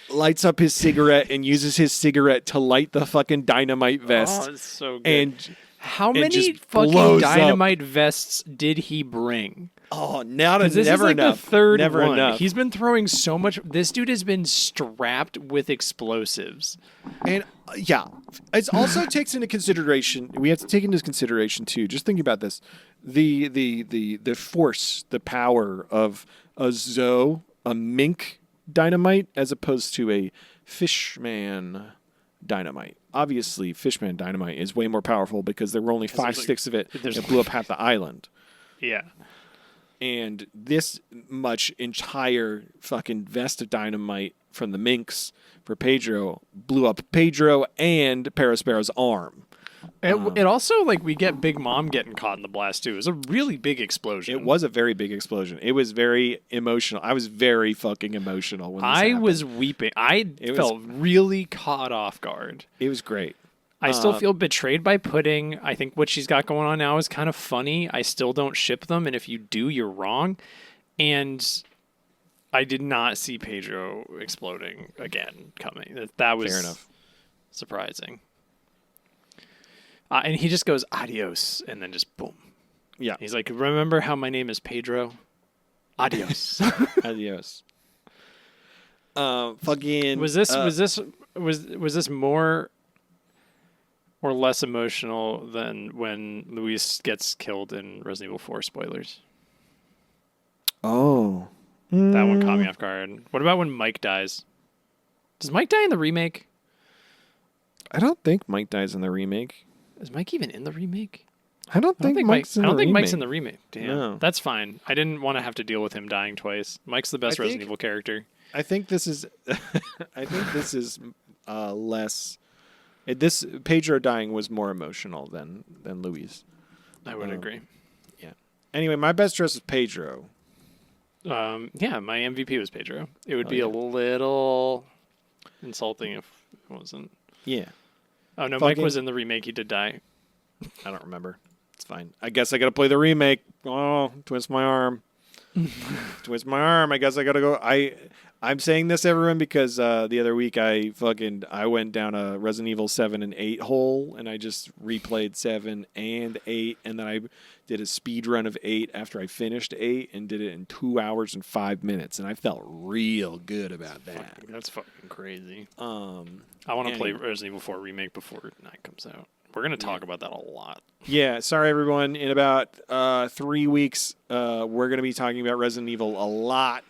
lights up his cigarette and uses his cigarette to light the fucking dynamite vest. Oh, it's so good. And how it many just fucking blows up. dynamite vests did he bring? Oh, now to This never is like enough. the third never one. enough. He's been throwing so much. This dude has been strapped with explosives. And yeah, it also takes into consideration. We have to take into consideration too. Just think about this: the force, the power of a mink dynamite, as opposed to a fishman dynamite. Obviously, fishman dynamite is way more powerful because there were only 5 sticks of it that blew up half the island. Yeah. And this much entire fucking vest of dynamite from the minx for Pedro blew up Pedro and Perospero's arm. It also, like, we get Big Mom getting caught in the blast, too. It was a really big explosion. It was a very big explosion. It was very emotional. I was very fucking emotional when this happened. was weeping. I felt really caught off guard. It was great. I still feel betrayed by Pudding. I think what she's got going on now is kind of funny. I still don't ship them, and if you do, you're wrong. And I did not see Pedro exploding again coming. That was fair enough. Surprising. And he just goes, adios, and then just boom. Yeah. He's like, remember how my name is Pedro? Adios. Adios. Fucking. Was this more or less emotional than when Luis gets killed in Resident Evil 4 spoilers? Oh. That one caught me off guard. What about when Mike dies? Does Mike die in the remake? I don't think Mike dies in the remake. Is Mike even in the remake? I don't think Mike's in the remake. I don't think Mike's in the remake. Damn. No. That's fine. I didn't want to have to deal with him dying twice. Mike's the best Resident Evil character. I think this is less. This Pedro dying was more emotional than Luis. I would agree. Yeah. Anyway, my best dress is Pedro. Yeah, my MVP was Pedro. It would be a little insulting if it wasn't. Yeah. Oh no, Mike was in the remake. He did die. I don't remember. It's fine. I guess I got to play the remake. Oh, twist my arm. Twist my arm. I guess I got to go. I'm saying this, everyone, because the other week I went down a Resident Evil 7 and 8 hole, and I just replayed 7 and 8, and then I did a speed run of 8 after I finished 8 and did it in 2 hours and 5 minutes, and I felt real good about that. That's fucking crazy. I want to play Resident Evil 4 remake before 9 comes out. We're going to talk about that a lot. Yeah, sorry, everyone. In about 3 weeks, we're going to be talking about Resident Evil a lot.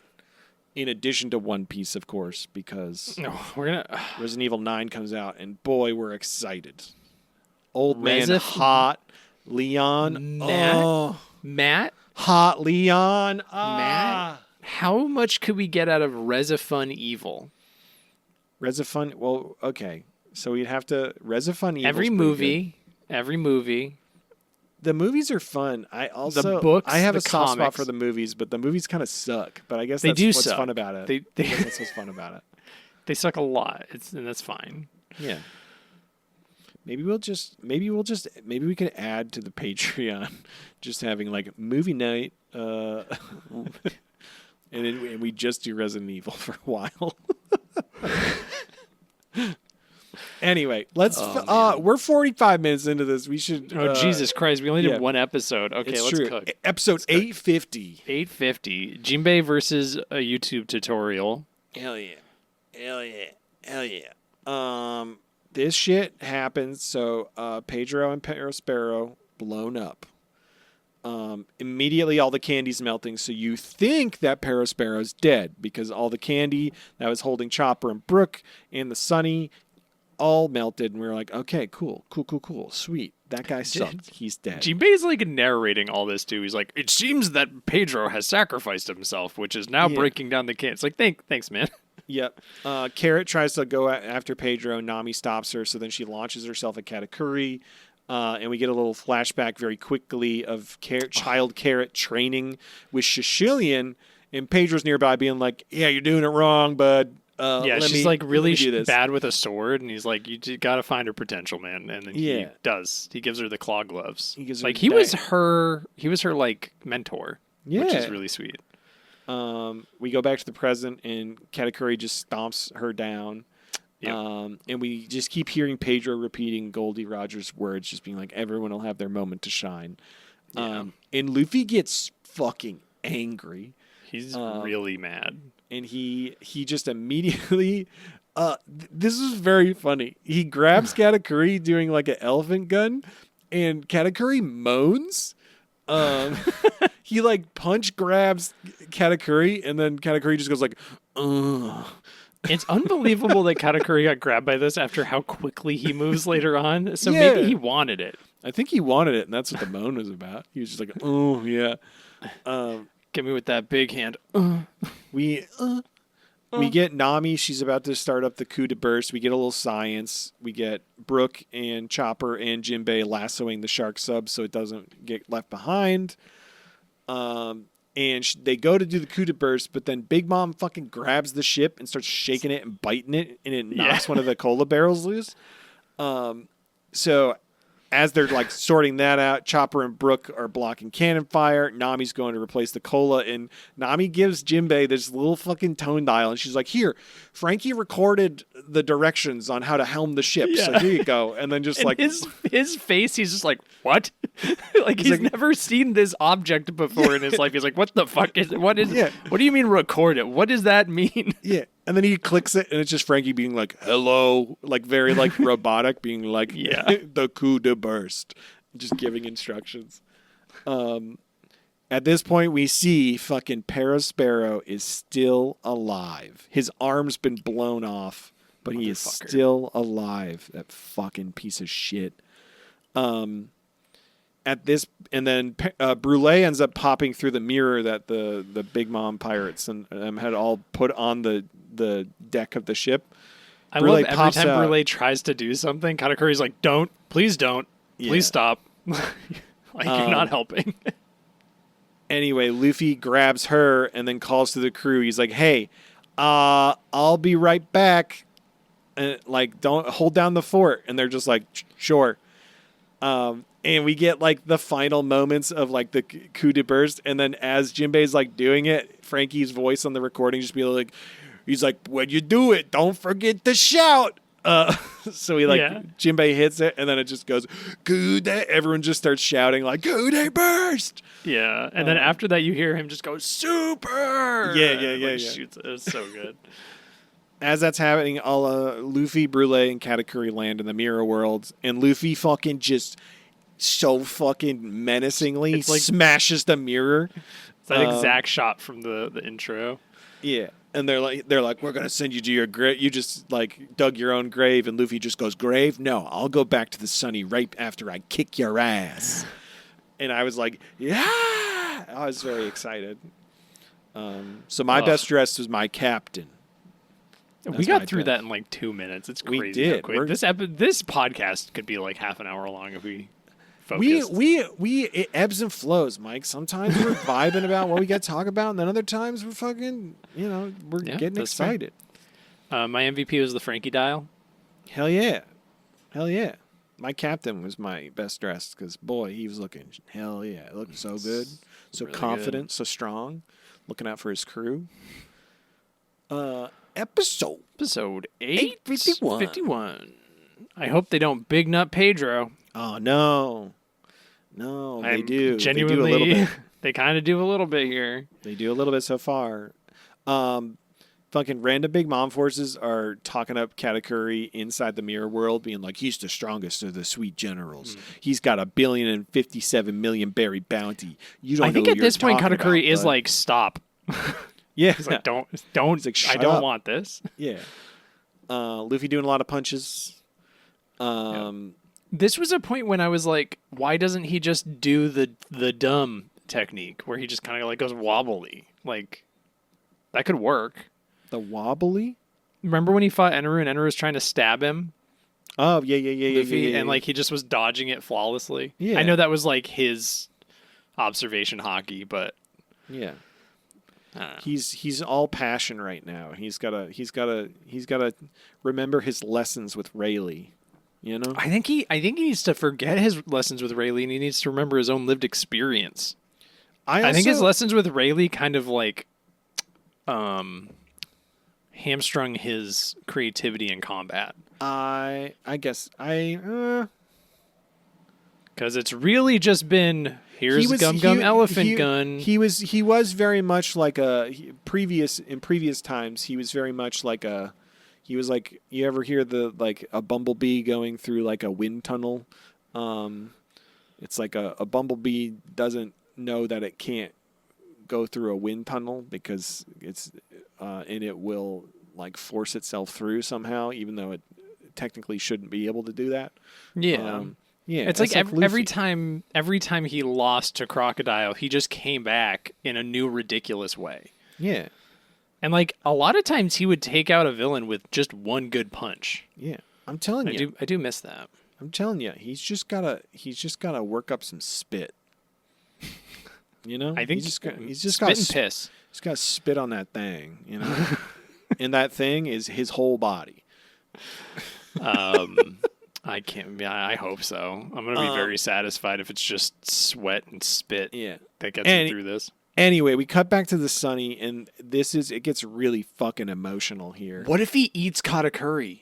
In addition to One Piece, of course, because Resident Evil 9 comes out, and boy, we're excited. Old man, hot Leon. Matt? Hot Leon. Matt? How much could we get out of Resifun Evil? Resifun? Well, okay. So we'd have to... Resifun Evil. Every movie. The movies are fun. I also the books, I have the a soft spot comics. for the movies, but the movies kind of suck. But I guess They that's do what's suck. fun about it. That's what's fun about it. They suck a lot. And that's fine. Yeah. Maybe we can add to the Patreon, just having like movie night, and we just do Resident Evil for a while. Anyway, we're 45 minutes into this. We should. Oh, Jesus Christ. We only did one episode. Okay, let's cook. Episode 850. 850. Jimbei versus a YouTube tutorial. Hell yeah. This shit happens. So, Pedro and Perospero blown up. Immediately all the candy's melting. So you think that Perospero's dead because all the candy that was holding Chopper and Brooke and the Sunny all melted, and we were like, okay, cool, sweet. That guy sucked. He's dead. Jimbei's like narrating all this too. He's like, it seems that Pedro has sacrificed himself, which is now breaking down the can. It's like, thanks, man. Yep. Carrot tries to go after Pedro. Nami stops her, so then she launches herself at Katakuri, and we get a little flashback very quickly of child Carrot training with Shishilian, and Pedro's nearby being like, yeah, you're doing it wrong, bud. She's like really bad with a sword, and he's like, "You gotta find her potential, man." And then he does. He gives her the claw gloves. He was her like mentor, which is really sweet. We go back to the present, and Katakuri just stomps her down. Yep. And we just keep hearing Pedro repeating Goldie Rogers' words, just being like, "Everyone will have their moment to shine." Yeah. And Luffy gets fucking angry. He's really mad. And he just immediately, this is very funny. He grabs Katakuri doing like an elephant gun, and Katakuri moans. He like punch grabs Katakuri, and then Katakuri just goes like, It's unbelievable that Katakuri got grabbed by this after how quickly he moves later on. So Yeah. maybe he wanted it. I think he wanted it, and that's what the moan was about. He was just like, oh, yeah. Get me with that big hand. We get Nami. She's about to start up the coup de burst. We get a little science. We get Brook and Chopper and Jimbei lassoing the shark sub so it doesn't get left behind. And they go to do the coup de burst, but then Big Mom fucking grabs the ship and starts shaking it and biting it, and it knocks one of the cola barrels loose. So as they're like sorting that out, Chopper and Brook are blocking cannon fire. Nami's going to replace the cola, and Nami gives Jimbei this little fucking tone dial, and she's like, "Here, Frankie recorded the directions on how to helm the ship, so here you go." And then just And like his face, he's just like, what? Like he's never seen this object before in his life. He's like, what the fuck is it? What do you mean record it? What does that mean? yeah, and then he clicks it, and it's just Frankie being like, "Hello," like very like robotic, being like, Yeah. the coup de burst, just giving instructions. At this point, we see fucking Sparrow is still alive. His arm's been blown off, but he is still alive. That fucking piece of shit. At this, and then Brule ends up popping through the mirror that the Big Mom pirates and had all put on the deck of the ship. I Brule love every pops time out. Brule tries to do something, Katakuri's like, please don't, please stop. Like you're not helping. Anyway, Luffy grabs her and then calls to the crew. He's like, "Hey, I'll be right back. And like, don't hold down the fort." And they're just like, "Sure." And we get like the final moments of like the coup de burst, and then as Jimbei's like doing it, Frankie's voice on the recording just be like, he's like, "When you do it, don't forget to shout." So he Jimbei hits it, and then it just goes coup de. Everyone just starts shouting like coup de burst. Yeah, and then after that, you hear him just go super. Yeah. Shoots it. It was so good. As that's happening, Luffy, Brule, and Katakuri land in the mirror world, and Luffy fucking just so fucking menacingly It's like- smashes the mirror. It's that exact shot from the intro. Yeah, and they're like, "We're gonna send you to your grave. You just like dug your own grave." And Luffy just goes, "Grave? No, I'll go back to the Sunny right after I kick your ass." And I was like, "Yeah!" I was very excited. So my best dressed was my captain. We That's got my through best. that in like 2 minutes. It's We crazy. how did. quick. This podcast could be like half an hour long if we focused. It ebbs and flows, Mike. Sometimes we're vibing about what we got to talk about, and then other times we're fucking, we're getting that's fair. excited. My MVP was the Frankie dial. Hell yeah. My captain was my best dressed because boy, he was looking hell yeah, looking so good, so really confident, so strong, looking out for his crew. Episode 851. 51. I hope they don't big nut Pedro. Oh no, they I'm do. Genuinely, they do a little bit. they kind of do a little bit here. They do a little bit so far. Fucking random Big Mom forces are talking up Katakuri inside the mirror world, being like, "He's the strongest of the sweet generals. He's got 1,057,000,000 berry bounty. You don't." I think know at who this you're point, talking Katakuri about, is bud." like, stop. "Yeah, He's like, don't. He's like, I "Shut don't up." want this. Yeah. Luffy doing a lot of punches. This was a point when I was like, why doesn't he just do the dumb technique where he just kind of like goes wobbly? Like, that could work. The wobbly. Remember when he fought Eneru and Eneru was trying to stab him? Oh yeah. Luffy, and like he just was dodging it flawlessly. Yeah. I know that was like his observation hockey, but yeah. I don't know. He's all passion right now. He's gotta remember his lessons with Rayleigh. You know. I think he needs to forget his lessons with Rayleigh, and he needs to remember his own lived experience. I think his lessons with Rayleigh kind of like hamstrung his creativity in combat. I guess Because it's really just been here's Gum Gum Elephant Gun. He was very much like in previous times. He was very much like he was like, you ever hear a bumblebee going through like a wind tunnel? It's like a bumblebee doesn't know that it can't go through a wind tunnel because and it will like force itself through somehow, even though it technically shouldn't be able to do that. Yeah. Yeah, It's like every Luffy. time he lost to Crocodile, he just came back in a new ridiculous way. Yeah, And like a lot of times he would take out a villain with just one good punch. yeah. I'm telling you, I do miss that. I'm telling you, he's just gotta work up some spit. You know, I think he's just spit got and piss. He's got to spit on that thing. You know, and that thing is his whole body. I can't. Yeah, I hope so. I'm gonna be very satisfied if it's just sweat and spit. Yeah. That gets me through this. Anyway, we cut back to the Sunny, and it gets really fucking emotional here. What if he eats Katakuri?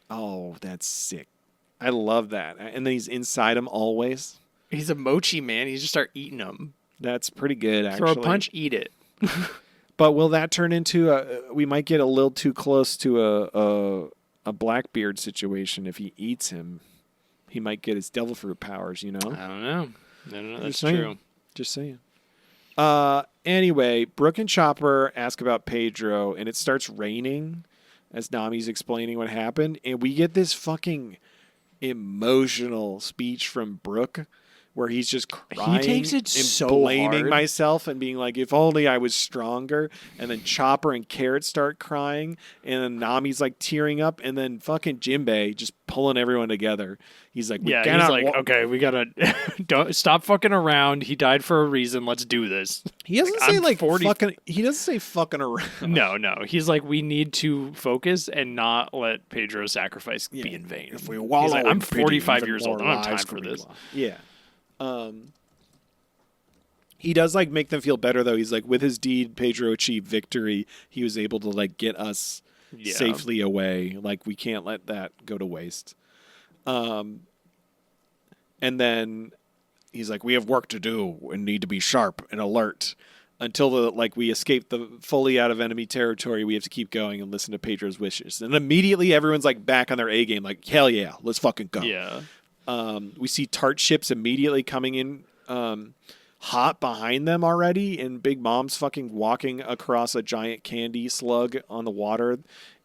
Oh, that's sick. I love that. And then he's inside him always. He's a mochi man. He just start eating them. That's pretty good, actually. Throw a punch, eat it. But will that turn into we might get a little too close to a Blackbeard situation if he eats him. He might get his devil fruit powers, you know? I don't know. That's Just saying. true. Just saying. Anyway, Brooke and Chopper ask about Pedro, and it starts raining as Nami's explaining what happened, and we get this fucking emotional speech from Brooke where he's just crying takes it and so blaming hard. myself and being like, if only I was stronger. And then Chopper and Carrot start crying, and then Nami's like tearing up, and then fucking Jimbei just pulling everyone together. He's like, we Yeah, cannot he's like, okay, we gotta don't stop fucking around. He died for a reason. Let's do this. He doesn't Like, say I'm like 40 fucking. He doesn't say fucking around. No. He's like, we need to focus and not let Pedro's sacrifice be in vain. If we He's wallow like, in I'm pity, 45 even years more old. I don't have time lives for can be this. lost. Yeah. He does like make them feel better though. He's like, with his deed, Pedro achieved victory. He was able to like get us Yeah. safely away. Like we can't let that go to waste. And then he's like, we have work to do and need to be sharp and alert. Until we escape fully out of enemy territory, we have to keep going and listen to Pedro's wishes. And immediately everyone's like back on their A game, like, hell yeah, let's fucking go. Yeah. We see Tart ships immediately coming in hot behind them already, and Big Mom's fucking walking across a giant candy slug on the water,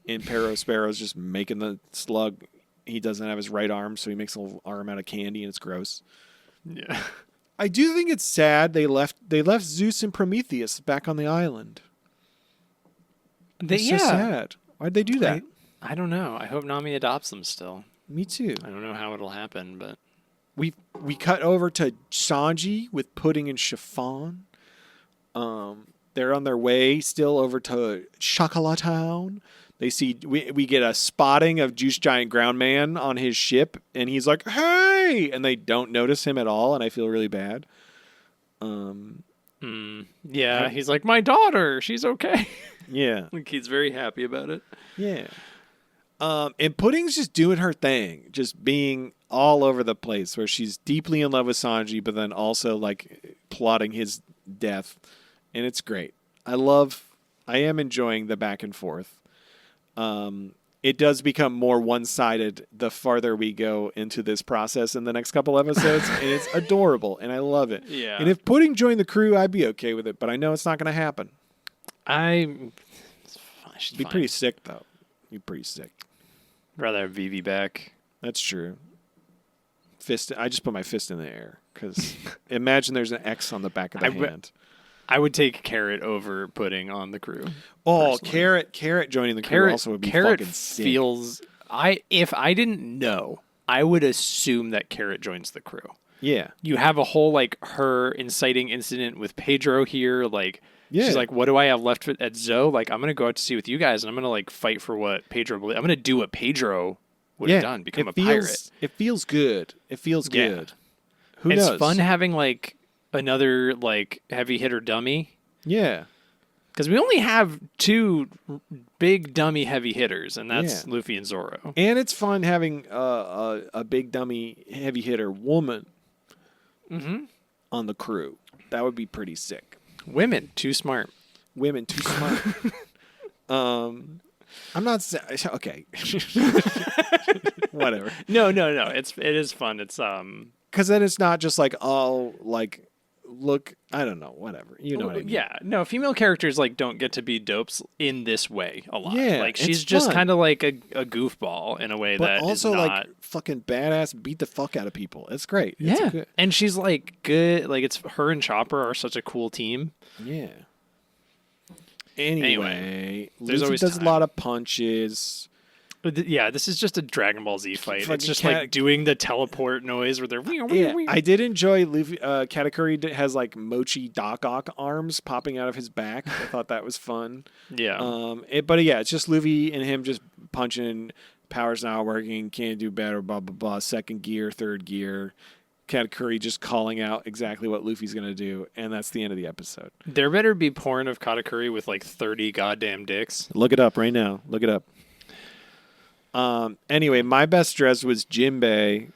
and Pero Sparrow's just making the slug. He doesn't have his right arm, so he makes a little arm out of candy, and it's gross. Yeah. I do think it's sad they left Zeus and Prometheus back on the island. It's so sad. Why'd they do that? I don't know. I hope Nami adopts them still. Me too. I don't know how it'll happen, but We cut over to Sanji with Pudding and Chiffon. They're on their way still over to Chocolate Town. They see we get a spotting of Juice Giant Ground Man on his ship, and he's like, "Hey!" And they don't notice him at all, and I feel really bad. yeah, he's like, my daughter, she's okay. Yeah, Like he's very happy about it. yeah. And Pudding's just doing her thing, just being all over the place, where she's deeply in love with Sanji, but then also like plotting his death, and it's great. I am enjoying the back and forth. It does become more one-sided the farther we go into this process in the next couple episodes, and it's adorable, and I love it. Yeah. And if Pudding joined the crew, I'd be okay with it, but I know it's not going to happen. She's Be fine. pretty sick, though. Be pretty sick. Rather have Vivi back. That's true. I just put my fist in the air, because imagine there's an X on the back of the hand. I would take Carrot over Pudding on the crew. Oh, personally. Carrot joining the crew also would be Carrot fucking sick. feels. If I didn't know, I would assume that Carrot joins the crew. Yeah. You have a whole like her inciting incident with Pedro here. Like Yeah. she's like, what do I have left at Zoe? Like I'm gonna go out to sea with you guys, and I'm gonna like fight for what Pedro believes. I'm gonna do what Pedro would have done, become a pirate. It feels good. It feels Yeah. good. Who It's knows? fun having like another like heavy hitter dummy. Yeah. Because we only have two big dummy heavy hitters, and that's Yeah. Luffy and Zoro. And it's fun having a big dummy heavy hitter woman on the crew. That would be pretty sick. Women, too smart. Women too smart. I'm not okay. Whatever. No. It is fun. It's Because then it's not just like all like look. I don't know. Whatever. You know what I mean? Yeah, no, female characters like don't get to be dopes in this way a lot. Yeah, like she's it's just fun. kind of like a goofball in a way But that also is not. like fucking badass, beat the fuck out of people. It's great. It's Yeah, good. and she's like good. Like it's her and Chopper are such a cool team. Yeah. Anyway, there's Luffy always does time. a lot of punches. But yeah, this is just a Dragon Ball Z fight. Fucking It's just cat- like doing the teleport noise where they're. Yeah, I did enjoy Luffy. Katakuri has like Mochi Doc Ock arms popping out of his back. I thought that was fun. Yeah. But yeah, it's just Luffy and him just punching. Powers not working. Can't do better. Blah blah blah. Second gear, third gear. Katakuri just calling out exactly what Luffy's gonna do, and that's the end of the episode. There better be porn of Katakuri with like 30 goddamn dicks. Look it up right now. Look it up. Anyway, my best dress was Jimbei.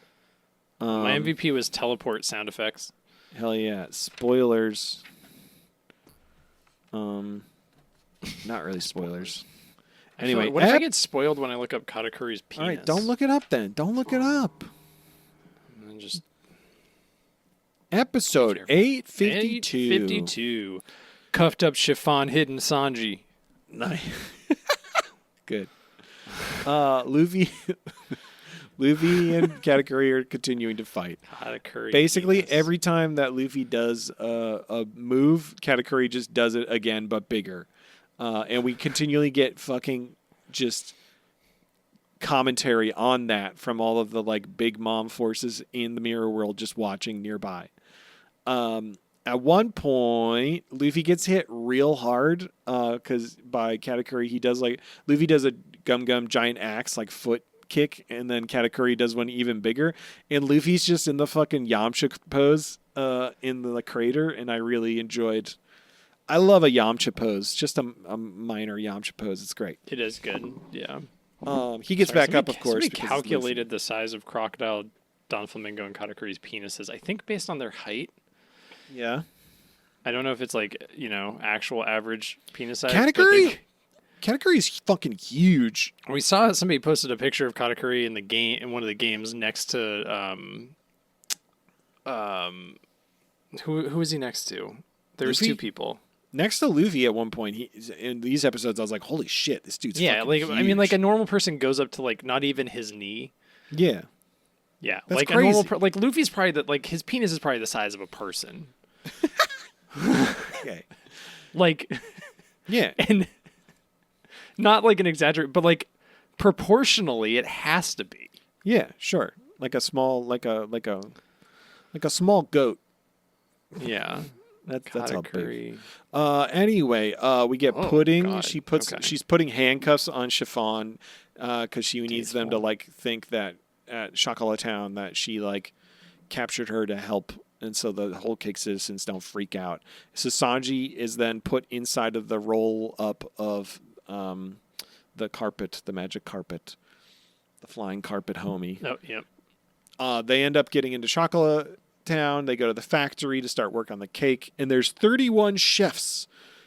My MVP was teleport sound effects. Hell yeah. Spoilers. Not really spoilers. Anyway, what if I get spoiled when I look up Katakuri's penis? all right, don't look it up then. Don't look it up. And then just Episode 852. 852. Cuffed up chiffon hidden Sanji. Nice. Good. Luffy and Katakuri are continuing to fight. Katakuri. Basically, penis. every time that Luffy does a move, Katakuri just does it again, but bigger. And we continually get fucking just commentary on that from all of the like big mom forces in the mirror world just watching nearby. At one point, Luffy gets hit real hard because by Katakuri, Luffy does a gum giant axe like foot kick, and then Katakuri does one even bigger, and Luffy's just in the fucking Yamcha pose in the crater, and I really enjoyed. I love a Yamcha pose, just a minor Yamcha pose. It's great. It is good. Yeah. He gets back up, of course. Somebody because it's calculated the size of Crocodile, Don Flamingo, and Katakuri's penises. I think based on their height. Luffy. Yeah. I don't know if it's like, actual average penis size. Katakuri's fucking huge. We saw somebody posted a picture of Katakuri in the game in one of the games next to who was he next to? There was Luffy? two people. Next to Luffy at one point, in these episodes, I was like, "Holy shit, this dude's Yeah, fucking like huge. I mean, like a normal person goes up to like not even his knee. yeah, Yeah, That's like crazy. a normal like Luffy's probably like his penis is probably the size of a person. okay, Like, yeah, and not like an exaggerate, but like proportionally, it has to be. yeah, sure, like a small, like a small goat. Yeah, That's how big. Katakuri. Anyway, we get Oh, pudding. God. She's putting handcuffs on Chiffon because she needs them to Tasteful. like think that at Chocolate Town that she like captured her to help, and so the whole cake citizens don't freak out. So Sanji is then put inside of the roll up of the carpet, the magic carpet, the flying carpet homie. Oh, yep. They end up getting into Chocolate Town. They go to the factory to start work on the cake, and there's 31 chefs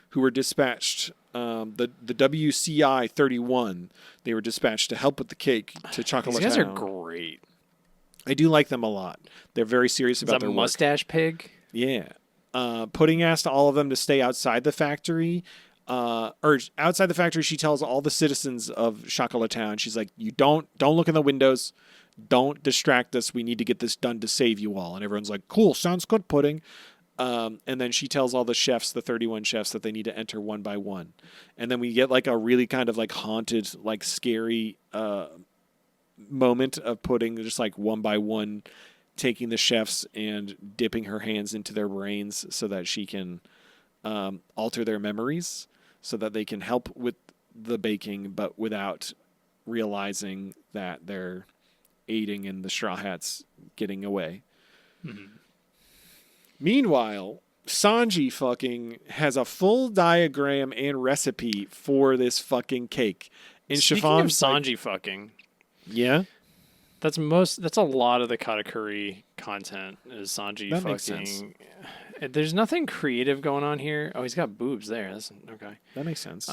who were dispatched. The WCI 31. They were dispatched to help with the cake to Chocolate These guys are Town. great. I do like them a lot. They're very serious Is about that their work. mustache pig? Yeah. Pudding asked all of them to stay outside the factory. Or outside the factory, she tells all the citizens of Chocolate Town, she's like, "You don't look in the windows. Don't distract us. We need to get this done to save you all." And everyone's like, "Cool, sounds good, Pudding." And then she tells all the chefs, the 31 chefs, that they need to enter one by one. And then we get like a really kind of like haunted, like scary moment of Pudding just like one by one taking the chefs and dipping her hands into their brains so that she can alter their memories so that they can help with the baking, but without realizing that they're aiding in the Straw Hats getting away. Mm-hmm. Meanwhile, Sanji fucking has a full diagram and recipe for this fucking cake. And Speaking of Chiffon's like, Sanji fucking, yeah, that's a lot of the Katakuri content is Sanji That fucking. makes sense. There's nothing creative going on here. Oh, he's got boobs there. That's okay. that makes sense.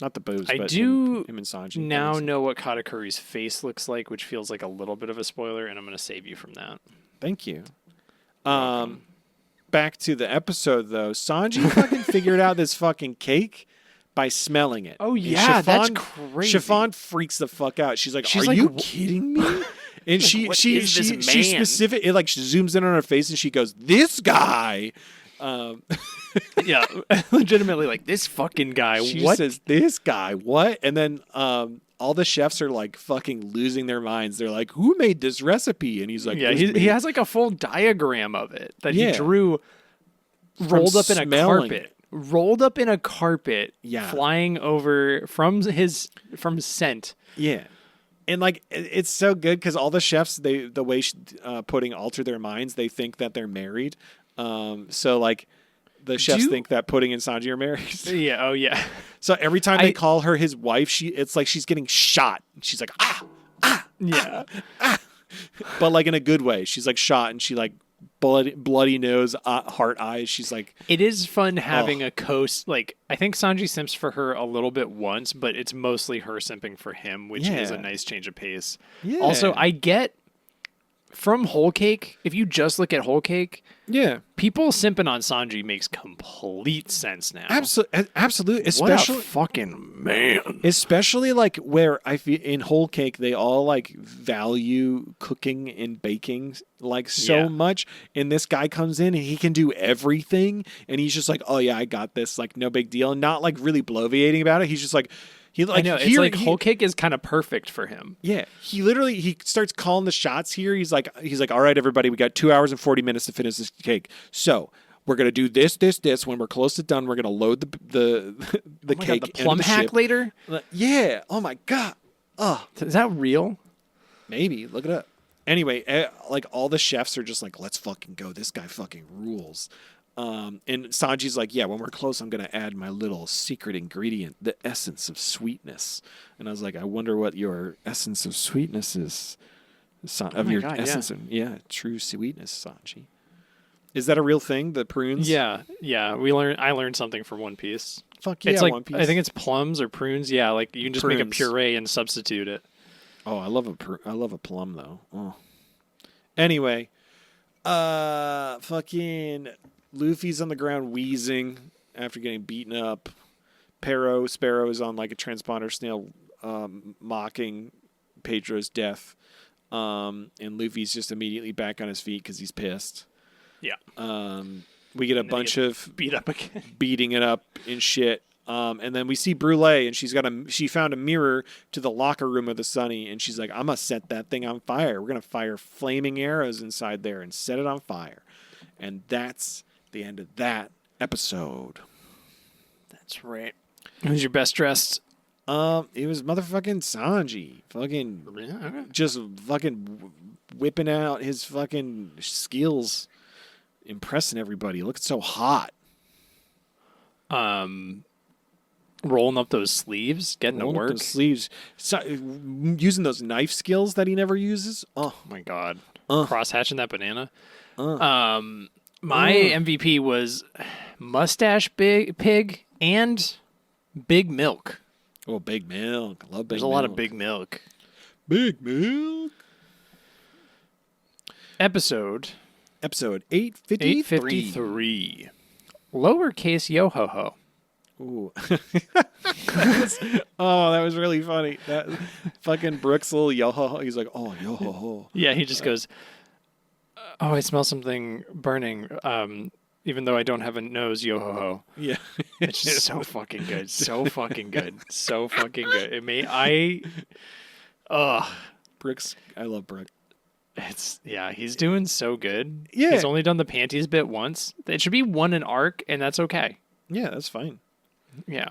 Not the boobs, I but do him and Sanji. That now makes sense. know what Katakuri's face looks like, which feels like a little bit of a spoiler, and I'm going to save you from that. Thank you. welcome. back to the episode, though, Sanji fucking figured out this fucking cake by smelling it. Oh, And yeah, that's Chiffon- crazy. Chiffon freaks the fuck out. She's like, are like, you "Wh- kidding me? And she what she is she this she man?" specific. It like zooms in on her face and she goes, "This guy." Yeah, legitimately, like, this fucking guy. She What? says, "This guy, what?" And then all the chefs are like fucking losing their minds. They're like, "Who made this recipe?" And he's like, Yeah, "It was he me." has like a full diagram of it that Yeah. he drew rolled up in a smelling carpet. Rolled up in a carpet, Yeah. flying over from scent. Yeah. And like it's so good because all the chefs, the way pudding alter their minds, they think that they're married. So like the chefs think that Pudding and Sanji are married. Yeah, oh yeah. So every time they call her his wife, it's like she's getting shot. She's like Yeah. but like in a good way. She's like shot and she like bloody nose, heart eyes. She's like, It is fun having a coast. Like, I think Sanji simps for her a little bit once, but it's mostly her simping for him, which is a Yeah. nice change of pace. Yeah. Also, I get from Whole Cake, if you just look at Whole Cake, yeah, people simping on Sanji makes complete sense now. absolutely. What Especially a fucking man. Especially like where I feel in Whole Cake, they all like value cooking and baking like so Yeah. much. And this guy comes in and he can do everything. And he's just like, oh yeah, I got this. Like no big deal. And not like really bloviating about it. He's just like, I know. It's like Whole Cake is kind of perfect for him. Yeah, he starts calling the shots here. He's like, all right, everybody, we got 2 hours and 40 minutes to finish this cake. So we're gonna do this. When we're close to done, we're gonna load the cake. The plum into the hack ship. later? Yeah. Oh my god. Oh, Is that real? maybe look it up. Anyway, like all the chefs are just like, let's fucking go. This guy fucking rules. And Sanji's like, yeah, when we're close, I'm going to add my little secret ingredient, the essence of sweetness. And I was like, I wonder what your essence of sweetness is. Essence of, true sweetness, Sanji. Is that a real thing, the prunes? Yeah. I learned something from One Piece. Fuck yeah, It's like, One Piece. I think it's plums or prunes. Yeah, like you can just make a Prunes. puree and substitute it. Oh, I love a plum, though. Oh. Anyway, fucking Luffy's on the ground wheezing after getting beaten up. Sparrow is on like a transponder snail mocking Pedro's death. And Luffy's just immediately back on his feet because he's pissed. Yeah. We get a And then he bunch gets of beat up again. beating it up and shit. And then we see Brûlée, and she found a mirror to the locker room of the Sunny, and she's like, I'm gonna set that thing on fire. We're gonna fire flaming arrows inside there and set it on fire. And that's the end of that episode. That's right. Who's your best dressed? It was motherfucking Sanji. Fucking Yeah, okay. just fucking whipping out his fucking skills, impressing everybody. Looking so hot. Rolling up those sleeves, getting to Rolling up work. those sleeves, using those knife skills that he never uses. Oh My God. Uh. Cross hatching that banana. My MVP was Mustache Pig and Big Milk. oh, Big Milk. I love Big There's Milk. a lot of Big Milk. Big Milk. Episode 853. 853. Lowercase yo-ho-ho. Ooh. Oh, that was really funny. That fucking Brooks little yo-ho-ho. He's like, oh, yo-ho-ho. Yeah, he just goes, oh, I smell something burning, even though I don't have a nose, yo-ho-ho. Yeah. It's just so fucking good. So fucking good. So fucking good. Brooks. I love Brooks. He's doing so good. Yeah. He's only done the panties bit once. It should be one an arc, and that's okay. Yeah, that's fine. Yeah.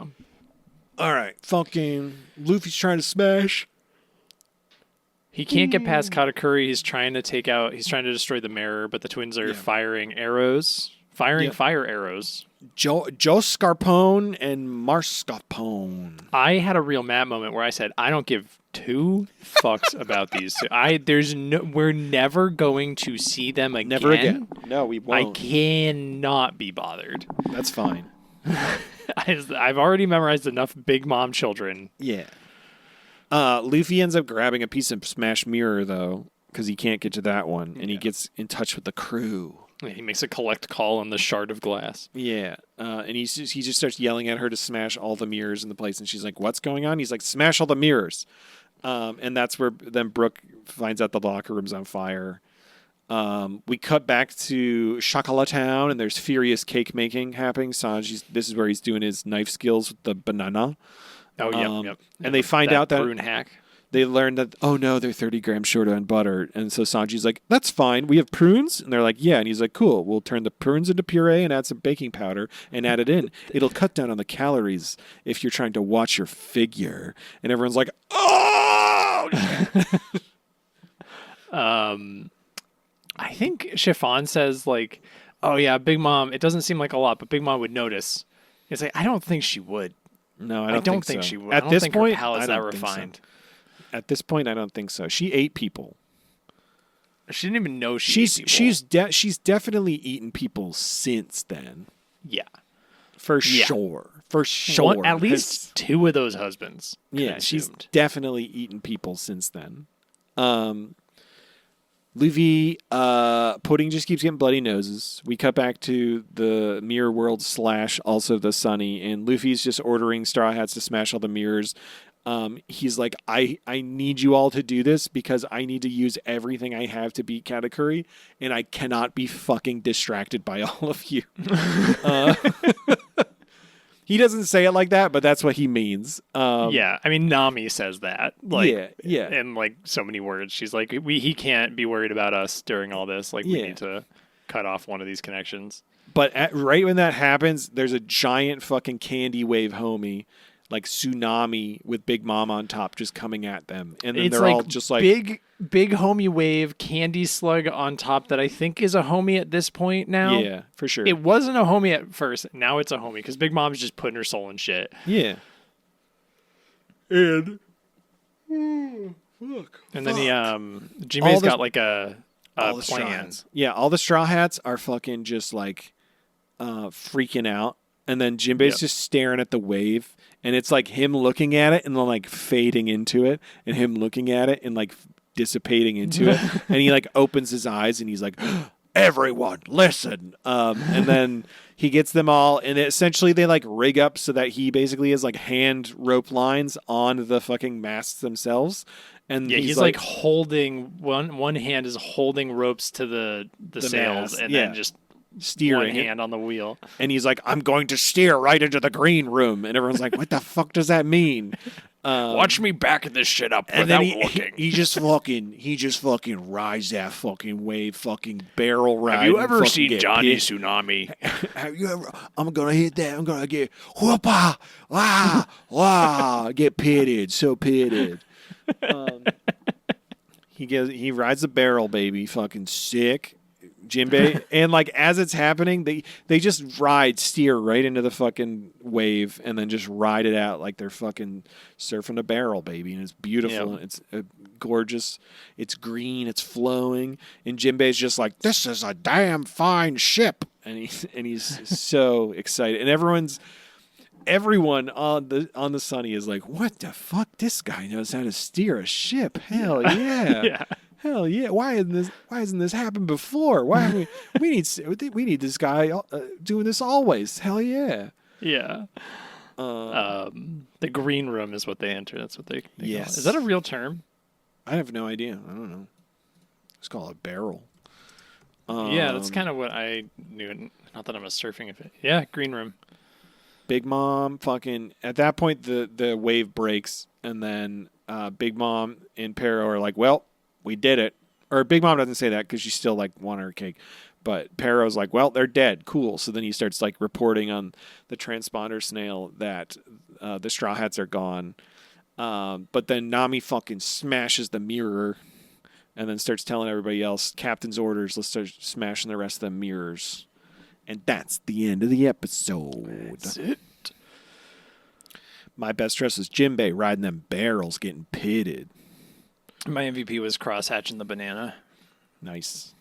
All right. Fucking Luffy's trying to smash. He can't get past Katakuri. He's trying to destroy the mirror, but the twins are firing fire arrows. Joe Scarpone and Marscarpone. I had a real Matt moment where I said, I don't give two fucks about these two. We're never going to see them again. Never again. No, we I won't. cannot be bothered. That's fine. I've already memorized enough Big Mom children. Yeah. Luffy ends up grabbing a piece of smashed mirror, though, because he can't get to that one, and he gets in touch with the crew. He makes a collect call on the shard of glass. Yeah, and he just starts yelling at her to smash all the mirrors in the place, and she's like, "What's going on?" He's like, "Smash all the mirrors," and that's where then Brooke finds out the locker room's on fire. We cut back to Chocolate Town, and there's furious cake making happening. Sanji's this is where he's doing his knife skills with the banana. Oh, yep. And they find out that Brune hack. they learn that, oh no, they're 30 grams short on butter. And so Sanji's like, that's fine. We have prunes. And they're like, yeah. And he's like, cool. We'll turn the prunes into puree and add some baking powder and add it in. It'll cut down on the calories if you're trying to watch your figure. And everyone's like, oh! I think Chiffon says, like, oh, yeah, Big Mom, it doesn't seem like a lot, but Big Mom would notice. It's like, I don't think she would. No, I don't think so. she would. At I don't this think point, her palate's I that don't think so. refined. At this point, I don't think so. She ate people. She didn't even know she's She's definitely eaten people since then. Yeah. For Yeah. sure. For sure. At least two of those husbands. Yeah, she's consumed. definitely eaten people since then. Luffy, Pudding just keeps getting bloody noses. We cut back to the mirror world / also the Sunny, and Luffy's just ordering Straw Hats to smash all the mirrors. He's like, I need you all to do this because I need to use everything I have to beat Katakuri, and I cannot be fucking distracted by all of you. He doesn't say it like that, but that's what he means. Yeah, I mean, Nami says that. Like, yeah. In like so many words. She's like, he can't be worried about us during all this. Like, we need to cut off one of these connections. But right when that happens, there's a giant fucking candy wave homie, like tsunami with Big Mom on top just coming at them. And then It's they're like all just like... Big homie wave, candy slug on top that I think is a homie at this point now. Yeah, for sure. It wasn't a homie at first. Now it's a homie because Big Mom's just putting her soul in shit. Yeah. And... And then Jimbei's got like a plan. Yeah, all the Straw Hats are fucking just like freaking out. And then Jimbei's just staring at the wave. And it's like him looking at it and then like fading into it. And him looking at it and like dissipating into it. And he like opens his eyes and he's like, everyone, listen. And then he gets them all. And essentially they like rig up so that he basically has like hand rope lines on the fucking masts themselves. And yeah, he's like holding one hand is holding ropes to the sails mast, and then just steering one hand on the wheel. And he's like, I'm going to steer right into the green room. And everyone's like, what the fuck does that mean? Watch me backing this shit up And without then looking. he just fucking rides that fucking wave, fucking barrel ride. Have you ever and seen fucking get Johnny pit. Tsunami? Have you ever? I'm gonna hit that. I'm gonna get whoopah, get pitted, so pitted. He rides the barrel, baby, fucking sick. Jimbei, and like as it's happening, they just steer right into the fucking wave and then just ride it out like they're fucking surfing a barrel, baby. And it's beautiful. Yep. It's gorgeous. It's green. It's flowing. And Jimbei's just like, this is a damn fine ship. And he's so excited. And everyone on the Sunny is like, what the fuck? This guy knows how to steer a ship. Hell yeah. Yeah. Hell yeah! Why hasn't this happened before? Why have we need this guy doing this always? Hell yeah! Yeah. The green room is what they enter. That's what they call it. Yes. Is that a real term? I have no idea. I don't know. It's called a barrel. Yeah, that's kind of what I knew. Not that I'm a surfing of it. Yeah, green room. Big Mom fucking at that point the wave breaks and then Big Mom and Pedro are like, well, we did it. Or Big Mom doesn't say that because she still like wanted her cake. But Pedro's like, well, they're dead. Cool. So then he starts like reporting on the transponder snail that the Straw Hats are gone. But then Nami fucking smashes the mirror and then starts telling everybody else, captain's orders, let's start smashing the rest of the mirrors. And that's the end of the episode. That's it. My best dress is Jimbei riding them barrels getting pitted. My MVP was crosshatching the banana. Nice.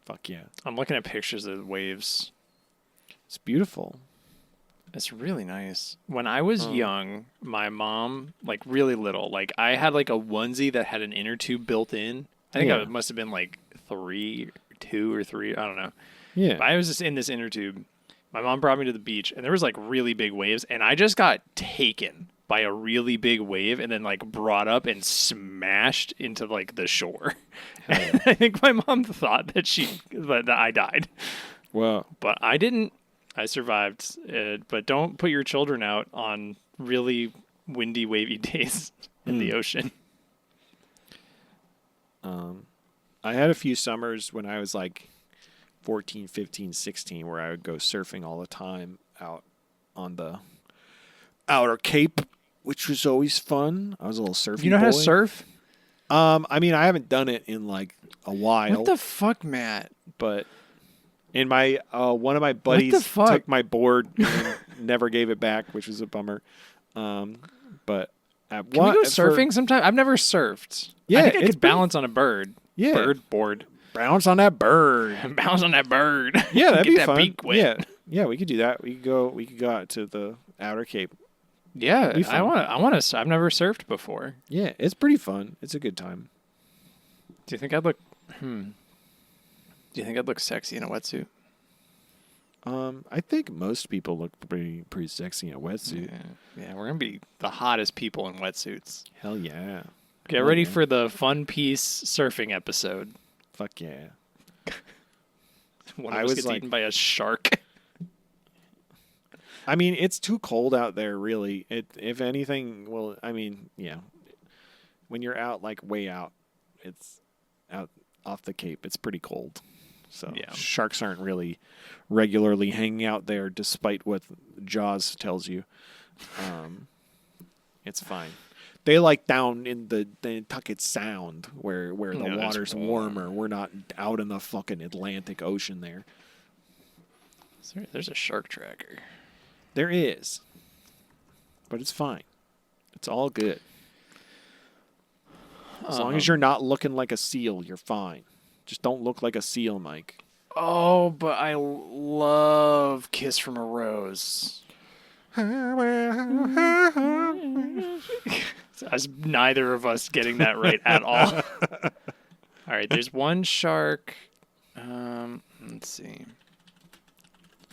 Fuck yeah. I'm looking at pictures of the waves. It's beautiful. It's really nice. When I was young, my mom, like really little, like I had like a onesie that had an inner tube built in. I think I must have been like 2 or 3. I don't know. Yeah. I was just in this inner tube. My mom brought me to the beach, and there was like really big waves, and I just got taken by a really big wave and then like brought up and smashed into like the shore. And I think my mom thought that I died. Well, But I didn't. I survived. But don't put your children out on really windy, wavy days in the ocean. I had a few summers when I was like 14, 15, 16 where I would go surfing all the time out on the outer Cape, which was always fun. I was a little surfing You know how to boy. surf? I mean, I haven't done it in like a while. What the fuck, Matt? But in my one of my buddies fuck? took my board and never gave it back, which was a bummer. But at Can we go surfing sometime? I've never surfed. Yeah, I think I it's could balance on a bird. Yeah. Bird board. bounce on that bird. Bounce on that bird. Yeah, that'd Get be that fun. beak wet. Yeah, we could do that. We could go out to the outer Cape. Yeah, Be fun. I want to. I've never surfed before. Yeah, it's pretty fun. It's a good time. Do you think I'd look? Do you think I'd look sexy in a wetsuit? I think most people look pretty sexy in a wetsuit. Yeah, we're gonna be the hottest people in wetsuits. Hell yeah. Get ready for the fun piece surfing episode. Fuck yeah. One of I us was gets like- eaten by a shark. I mean, it's too cold out there, really. If anything, well, I mean, yeah. When you're out, like way out, it's out off the Cape. It's pretty cold. So Yeah. sharks aren't really regularly hanging out there, despite what Jaws tells you. It's fine. They like down in the Nantucket Sound, where the Yeah, that's water's warm. warmer. We're not out in the fucking Atlantic Ocean there. There's a shark tracker. There is. But it's fine. It's all good. As long as you're not looking like a seal, you're fine. Just don't look like a seal, Mike. Oh, but I love Kiss from a Rose. As neither of us getting that right at all. All right, there's one shark. Let's see.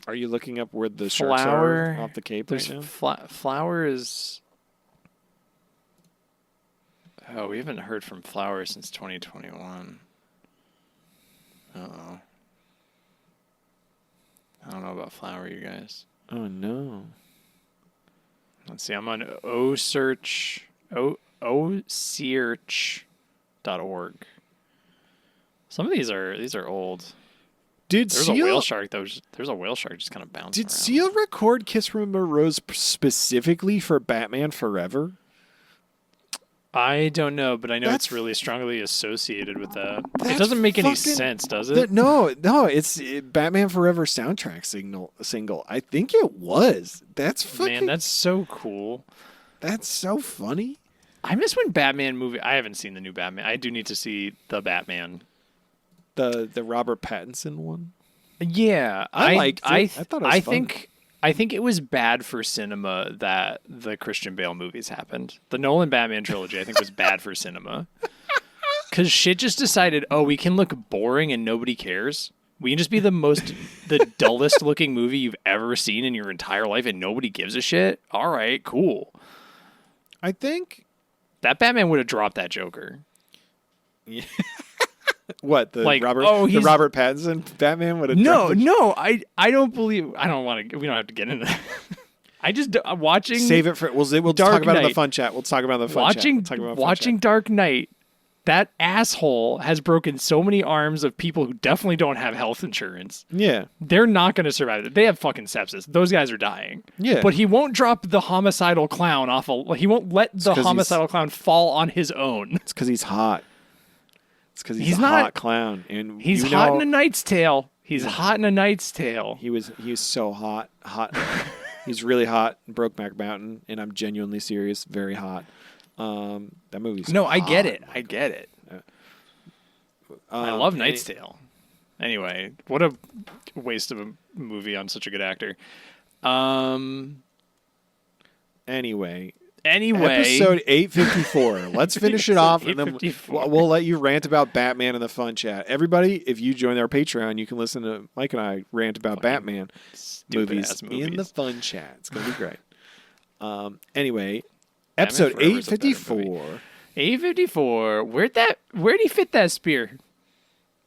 Are you looking up where the sharks Flower. are off the Cape There's right now? Flower is. Oh, we haven't heard from Flower since 2021. Uh-oh. I don't know about Flower, you guys. Oh, no. Let's see. I'm on osearch.org. Some of these are old. Did There's a whale shark that was. There's a whale shark just kind of bouncing Did around. Seal record Kiss from a Rose specifically for Batman Forever? I don't know, but I know That's- it's really strongly associated with that. It That's doesn't make any fucking- sense, does it? No, it's Batman Forever soundtrack single. I think it was. That's fucking. Man, that's so cool. That's so funny. I miss when Batman movie. I haven't seen the new Batman. I do need to see the Batman. The Robert Pattinson one. Yeah, I liked it. I thought it was fun. I think it was bad for cinema that the Christian Bale movies happened. The Nolan Batman trilogy, I think, was bad for cinema. Because shit just decided, oh, we can look boring and nobody cares. We can just be the dullest looking movie you've ever seen in your entire life and nobody gives a shit. All right, cool. I think. That Batman would have dropped that Joker. What the Like, Robert oh, the he's- Robert Pattinson Batman would have No, I don't believe. I don't want to. We don't have to get into that. I just watching. Save it for we'll Dark talk about it in the Knight. fun chat. We'll talk about it in the fun watching chat. We'll talk about it in the fun watching chat. Dark Knight. That asshole has broken so many arms of people who definitely don't have health insurance. Yeah. They're not going to survive it. They have fucking sepsis. Those guys are dying. Yeah. But he won't drop the homicidal clown off. He won't let the 'cause homicidal clown fall on his own. It's because he's hot. It's because he's He's a not- hot clown, and He's you hot know, in a Knight's Tale. He's hot in a Knight's Tale. He was so hot. He's really hot in Brokeback Mountain, and I'm genuinely serious. Very hot. That movie's No, I get hot. it. I get it. I love Knight's Tale. Anyway, what a waste of a movie on such a good actor. Anyway, Anyway, episode 854. Let's finish it off, and then 854. we'll let you rant about Batman in the fun chat. Everybody, if you join our Patreon, you can listen to Mike and I rant about Batman stupid-ass movies in the movies. fun chat. It's going to be great. Anyway, Batman episode Forever is a better 854. 854. Where'd he fit that spear?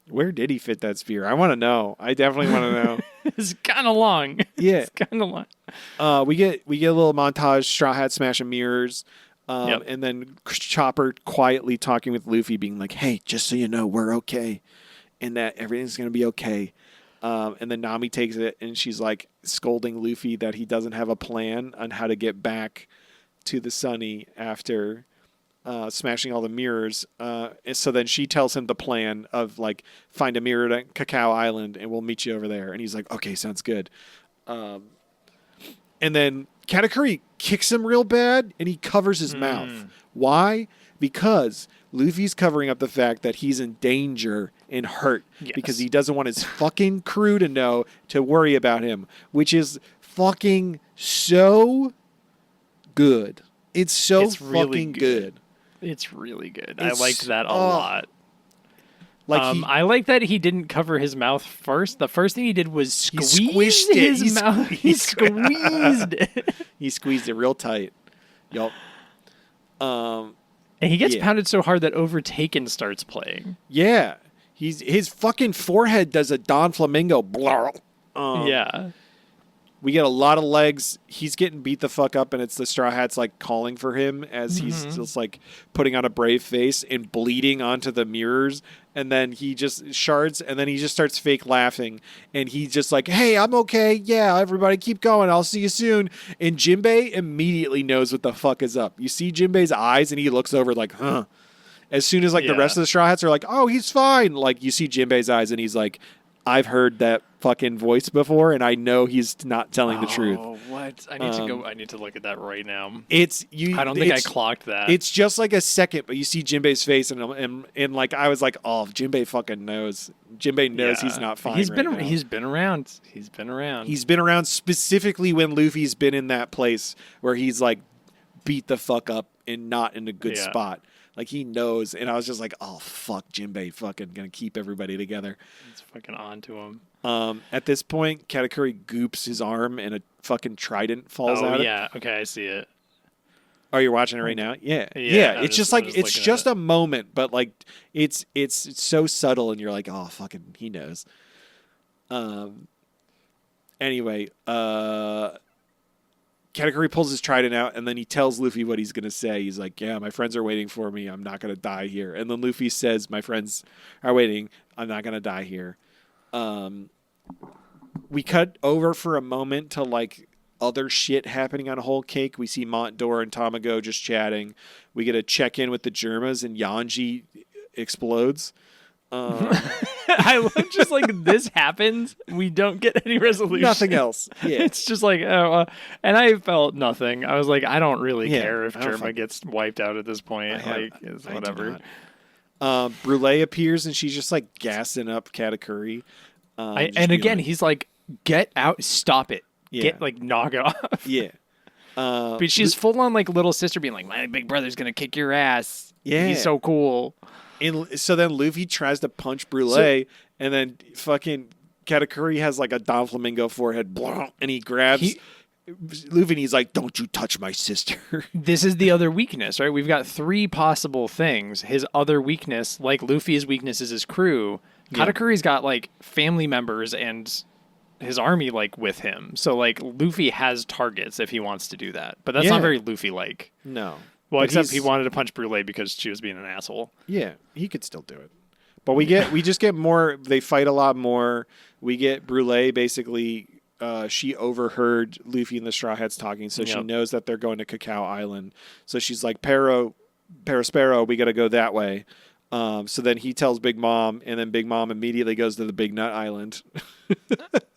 Where did he fit that spear? I want to know. I definitely want to know. It's kind of long. Yeah. It's kind of long. We get a little montage, Straw Hat smashing mirrors, Yep. and then Chopper quietly talking with Luffy, being like, "Hey, just so you know, we're okay, and that everything's gonna be okay." And then Nami takes it, and she's like scolding Luffy that he doesn't have a plan on how to get back to the Sunny after smashing all the mirrors. And so then she tells him the plan of like, find a mirror at Cacao Island and we'll meet you over there. And he's like, okay, sounds good. And then Katakuri kicks him real bad and he covers his mouth. Why? Because Luffy's covering up the fact that he's in danger and hurt because he doesn't want his fucking crew to know to worry about him, which is fucking so good. It's It's fucking really good. It's really good. It's- I liked that a lot. Like I like that he didn't cover his mouth first. The first thing he did was squeeze squished it. his mouth. He squeezed it. he squeezed it real tight. Yup. And he gets Yeah. pounded so hard that Overtaken starts playing. Yeah. His fucking forehead does a Don Flamingo. Yeah. We get a lot of legs. He's getting beat the fuck up, and it's the Straw Hats like calling for him as he's just like putting on a brave face and bleeding onto the mirrors. And then he just shards, and then he just starts fake laughing. And he's just like, "Hey, I'm okay. Yeah, everybody keep going. I'll see you soon." And Jimbei immediately knows what the fuck is up. You see Jimbei's eyes, and he looks over like, "Huh." As soon as like the rest of the Straw Hats are like, "Oh, he's fine." Like you see Jimbei's eyes, and he's like, "I've heard that fucking voice before, and I know he's not telling the truth." Oh, what? I need to go. I need to look at that right now. It's you. I don't think I clocked that. It's just like a second, but you see Jimbei's face, and like I was like, "Oh, Jimbei fucking knows. Jimbei knows he's not fine." He's right been now. he's been around. He's been around. He's been around specifically when Luffy's been in that place where he's like beat the fuck up and not in a good spot. Like he knows, and I was just like, "Oh fuck, Jimbei fucking gonna keep everybody together." It's fucking on to him. At this point, Katakuri goops his arm, and a fucking trident falls out. Oh yeah, okay, I see it. Oh, you're watching it right now? Yeah. Yeah, It's just I'm like just it's looking just at a moment, but like it's so subtle, and you're like, "Oh fucking, he knows." Anyway, Katakuri pulls his trident out, and then he tells Luffy what he's going to say. He's like, "Yeah, my friends are waiting for me. I'm not going to die here." And then Luffy says, "My friends are waiting. I'm not going to die here." We cut over for a moment to like other shit happening on Whole Cake. We see Montdor and Tamago just chatting. We get a check in with the Germas, and Yanji explodes. I love just like this happens. We don't get any resolution. Nothing else. Yeah. It's just like, and I felt nothing. I was like, I don't really Yeah, care if I don't Germa gets wiped out at this point. It's I do whatever. not. Brule appears, and she's just like gassing up Katakuri. And being again, like, he's like, get out, stop it. Yeah. Get like, knock it off. yeah. But she's full on like little sister being like, my big brother's going to kick your ass. Yeah. He's so cool. And so then Luffy tries to punch Brule, and then fucking Katakuri has like a Don Flamingo forehead, blah, and he grabs Luffy, and he's like, "Don't you touch my sister." This is the other weakness, right? We've got three possible things. His other weakness, like Luffy's weakness, is his crew. Katakuri's got like family members and his army like with him. So like Luffy has targets if he wants to do that. But that's not very Luffy-like. No. Well, But except he wanted to punch Brule because she was being an asshole. Yeah, he could still do it. But we just get more. They fight a lot more. We get Brule basically. She overheard Luffy and the Straw Hats talking, so she knows that they're going to Cacao Island. So she's like, Sparrow, we got to go that way. So then he tells Big Mom, and then Big Mom immediately goes to the Big Nut Island.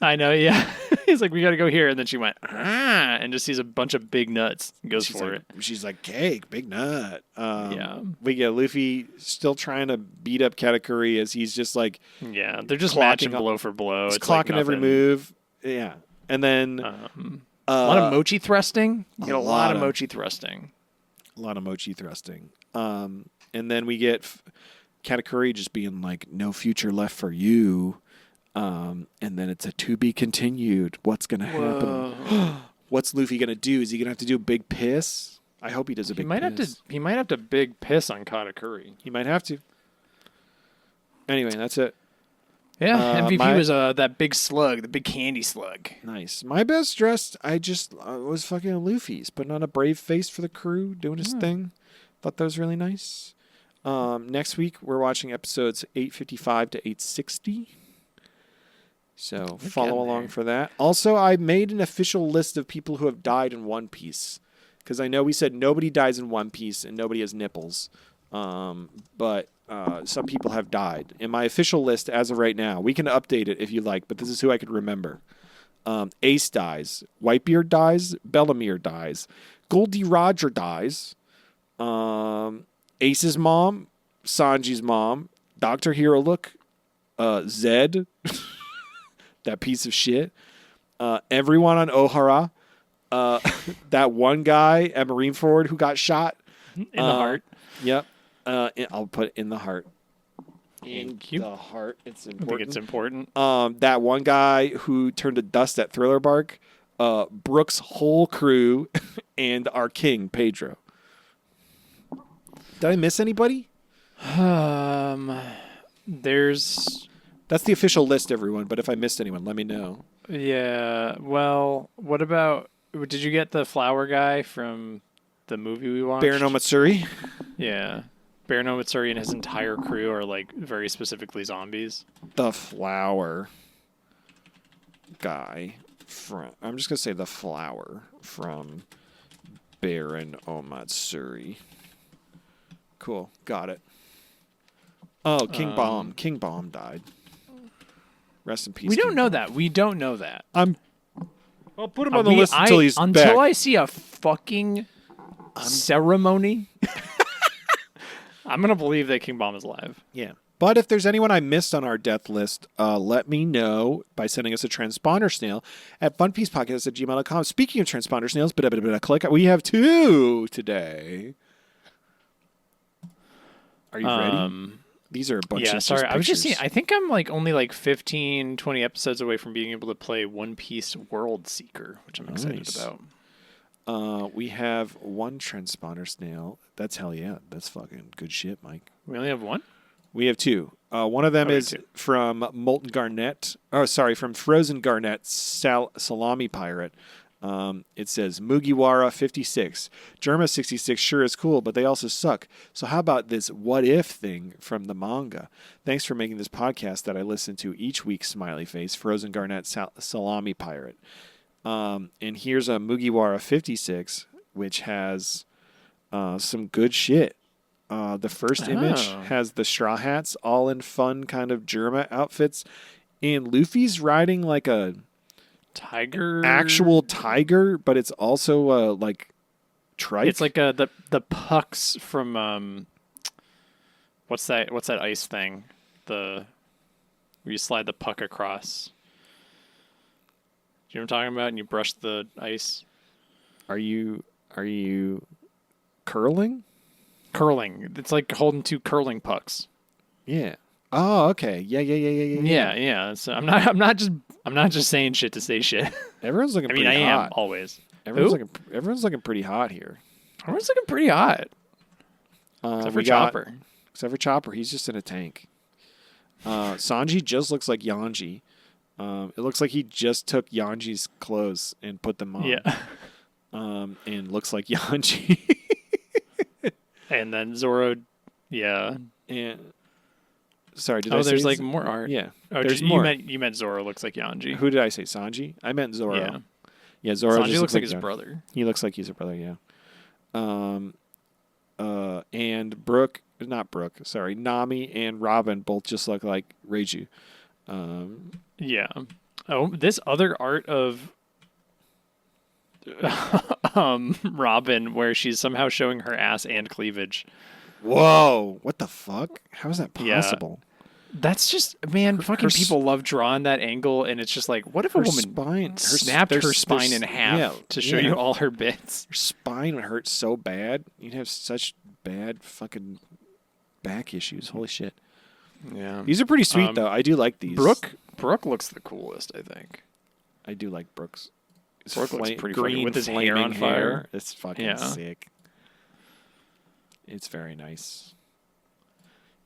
I know, yeah. He's like, we got to go here. And then she went, and just sees a bunch of big nuts and goes for it. She's like, cake, big nut. Yeah. We get Luffy still trying to beat up Katakuri as he's just Yeah, they're just clocking matching up- blow for blow. he's It's like clocking every nothing. move. Yeah. And then A lot of mochi thrusting. You get a lot of of- mochi thrusting. A lot of mochi thrusting. And then we get Katakuri just being like, no future left for you. And then it's a to be continued. What's going to happen? What's Luffy going to do? Is he going to have to do a big piss? I hope he does a big piss. He might have to big piss on Katakuri. He might have to. Anyway, that's it. Yeah, MVP was that big slug, the big candy slug. Nice. My best dressed, was fucking Luffy's, putting on a brave face for the crew, doing his thing. Thought that was really nice. Next week, we're watching episodes 855 to 860. So follow along for that. Also, I made an official list of people who have died in One Piece. Because I know we said nobody dies in One Piece and nobody has nipples. But some people have died. In my official list, as of right now, we can update it if you like, but this is who I could remember. Ace dies. Whitebeard dies. Bellamere dies. Goldie Roger dies. Ace's mom. Sanji's mom. Dr. Hero Look. Zed. That piece of shit. Everyone on Ohara. That one guy at Marineford who got shot. In the heart. Yep. I'll put it in the heart. Thank you. The heart. It's I important. think it's important. That one guy who turned to dust at Thriller Bark. Brooke's whole crew. And our king, Pedro. Did I miss anybody? That's the official list, everyone. But if I missed anyone, let me know. Yeah. Well, what about... Did you get the flower guy from the movie we watched? Baron Omatsuri. Yeah. Baron Omatsuri and his entire crew are like very specifically zombies. The flower guy from... I'm just going to say the flower from Baron Omatsuri. Cool. Got it. Oh, King Bomb. King Bomb died. Rest in peace. We don't know that. We don't know that. I'll put him on the list until he's back. Until I see a fucking ceremony, I'm going to believe that King Bomb is alive. Yeah. But if there's anyone I missed on our death list, let me know by sending us a transponder snail at funpiecePodcast@gmail.com. Speaking of transponder snails, click. We have 2 today. Are you ready? These are a bunch of sorry. pictures. I was just saying, I think I'm like only like 15, 20 episodes away from being able to play One Piece World Seeker, which I'm excited about. We have 1 transponder snail. That's hell yeah. That's fucking good shit, Mike. We only have 1? We have 2. One of them is from Molten Garnet. Oh, sorry, from Frozen Garnet Salami Pirate. It says Mugiwara 56. Germa 66 sure is cool, but they also suck. So how about this what if thing from the manga? Thanks for making this podcast that I listen to each week, smiley face. Frozen Garnet Salami Pirate. And here's a Mugiwara 56, which has some good shit. The first image has the Straw Hats all in fun kind of Germa outfits. And Luffy's riding like a tiger, actual tiger, but it's also like trike. It's like the pucks from what's that ice thing? Where you slide the puck across. Do you know what I'm talking about? And you brush the ice. Are you curling? Curling. It's like holding 2 curling pucks. Yeah. Oh, okay. Yeah. So I'm not just saying shit to say shit. Everyone's looking pretty hot. I am always. Everyone's looking pretty hot here. Everyone's looking pretty hot. Except for Chopper. Except for Chopper. He's just in a tank. Sanji just looks like Yanji. It looks like he just took Yanji's clothes and put them on. Yeah. And looks like Yanji. And then Zoro, yeah. And sorry, did I say there's like more art. Yeah. Oh, there's more. You meant Zoro looks like Yanji. Who did I say? Sanji? I meant Zoro. Yeah. Yeah, Zoro Sanji just looks like his brother. He looks like he's a brother, yeah. And Nami and Robin both just look like Reiju. Yeah. Oh, this other art of Robin where she's somehow showing her ass and cleavage. Whoa, what the fuck? How is that possible? That's just, man, fucking people love drawing that angle, and it's just like, what if a woman snapped her spine in half to show you all her bits? Her spine would hurt so bad. You'd have such bad fucking back issues. Holy shit. Yeah. These are pretty sweet, though. I do like these. Brooke looks the coolest, I think. I do like Brooks. Brooke looks pretty green funny with his hair on fire. It's fucking sick. It's very nice.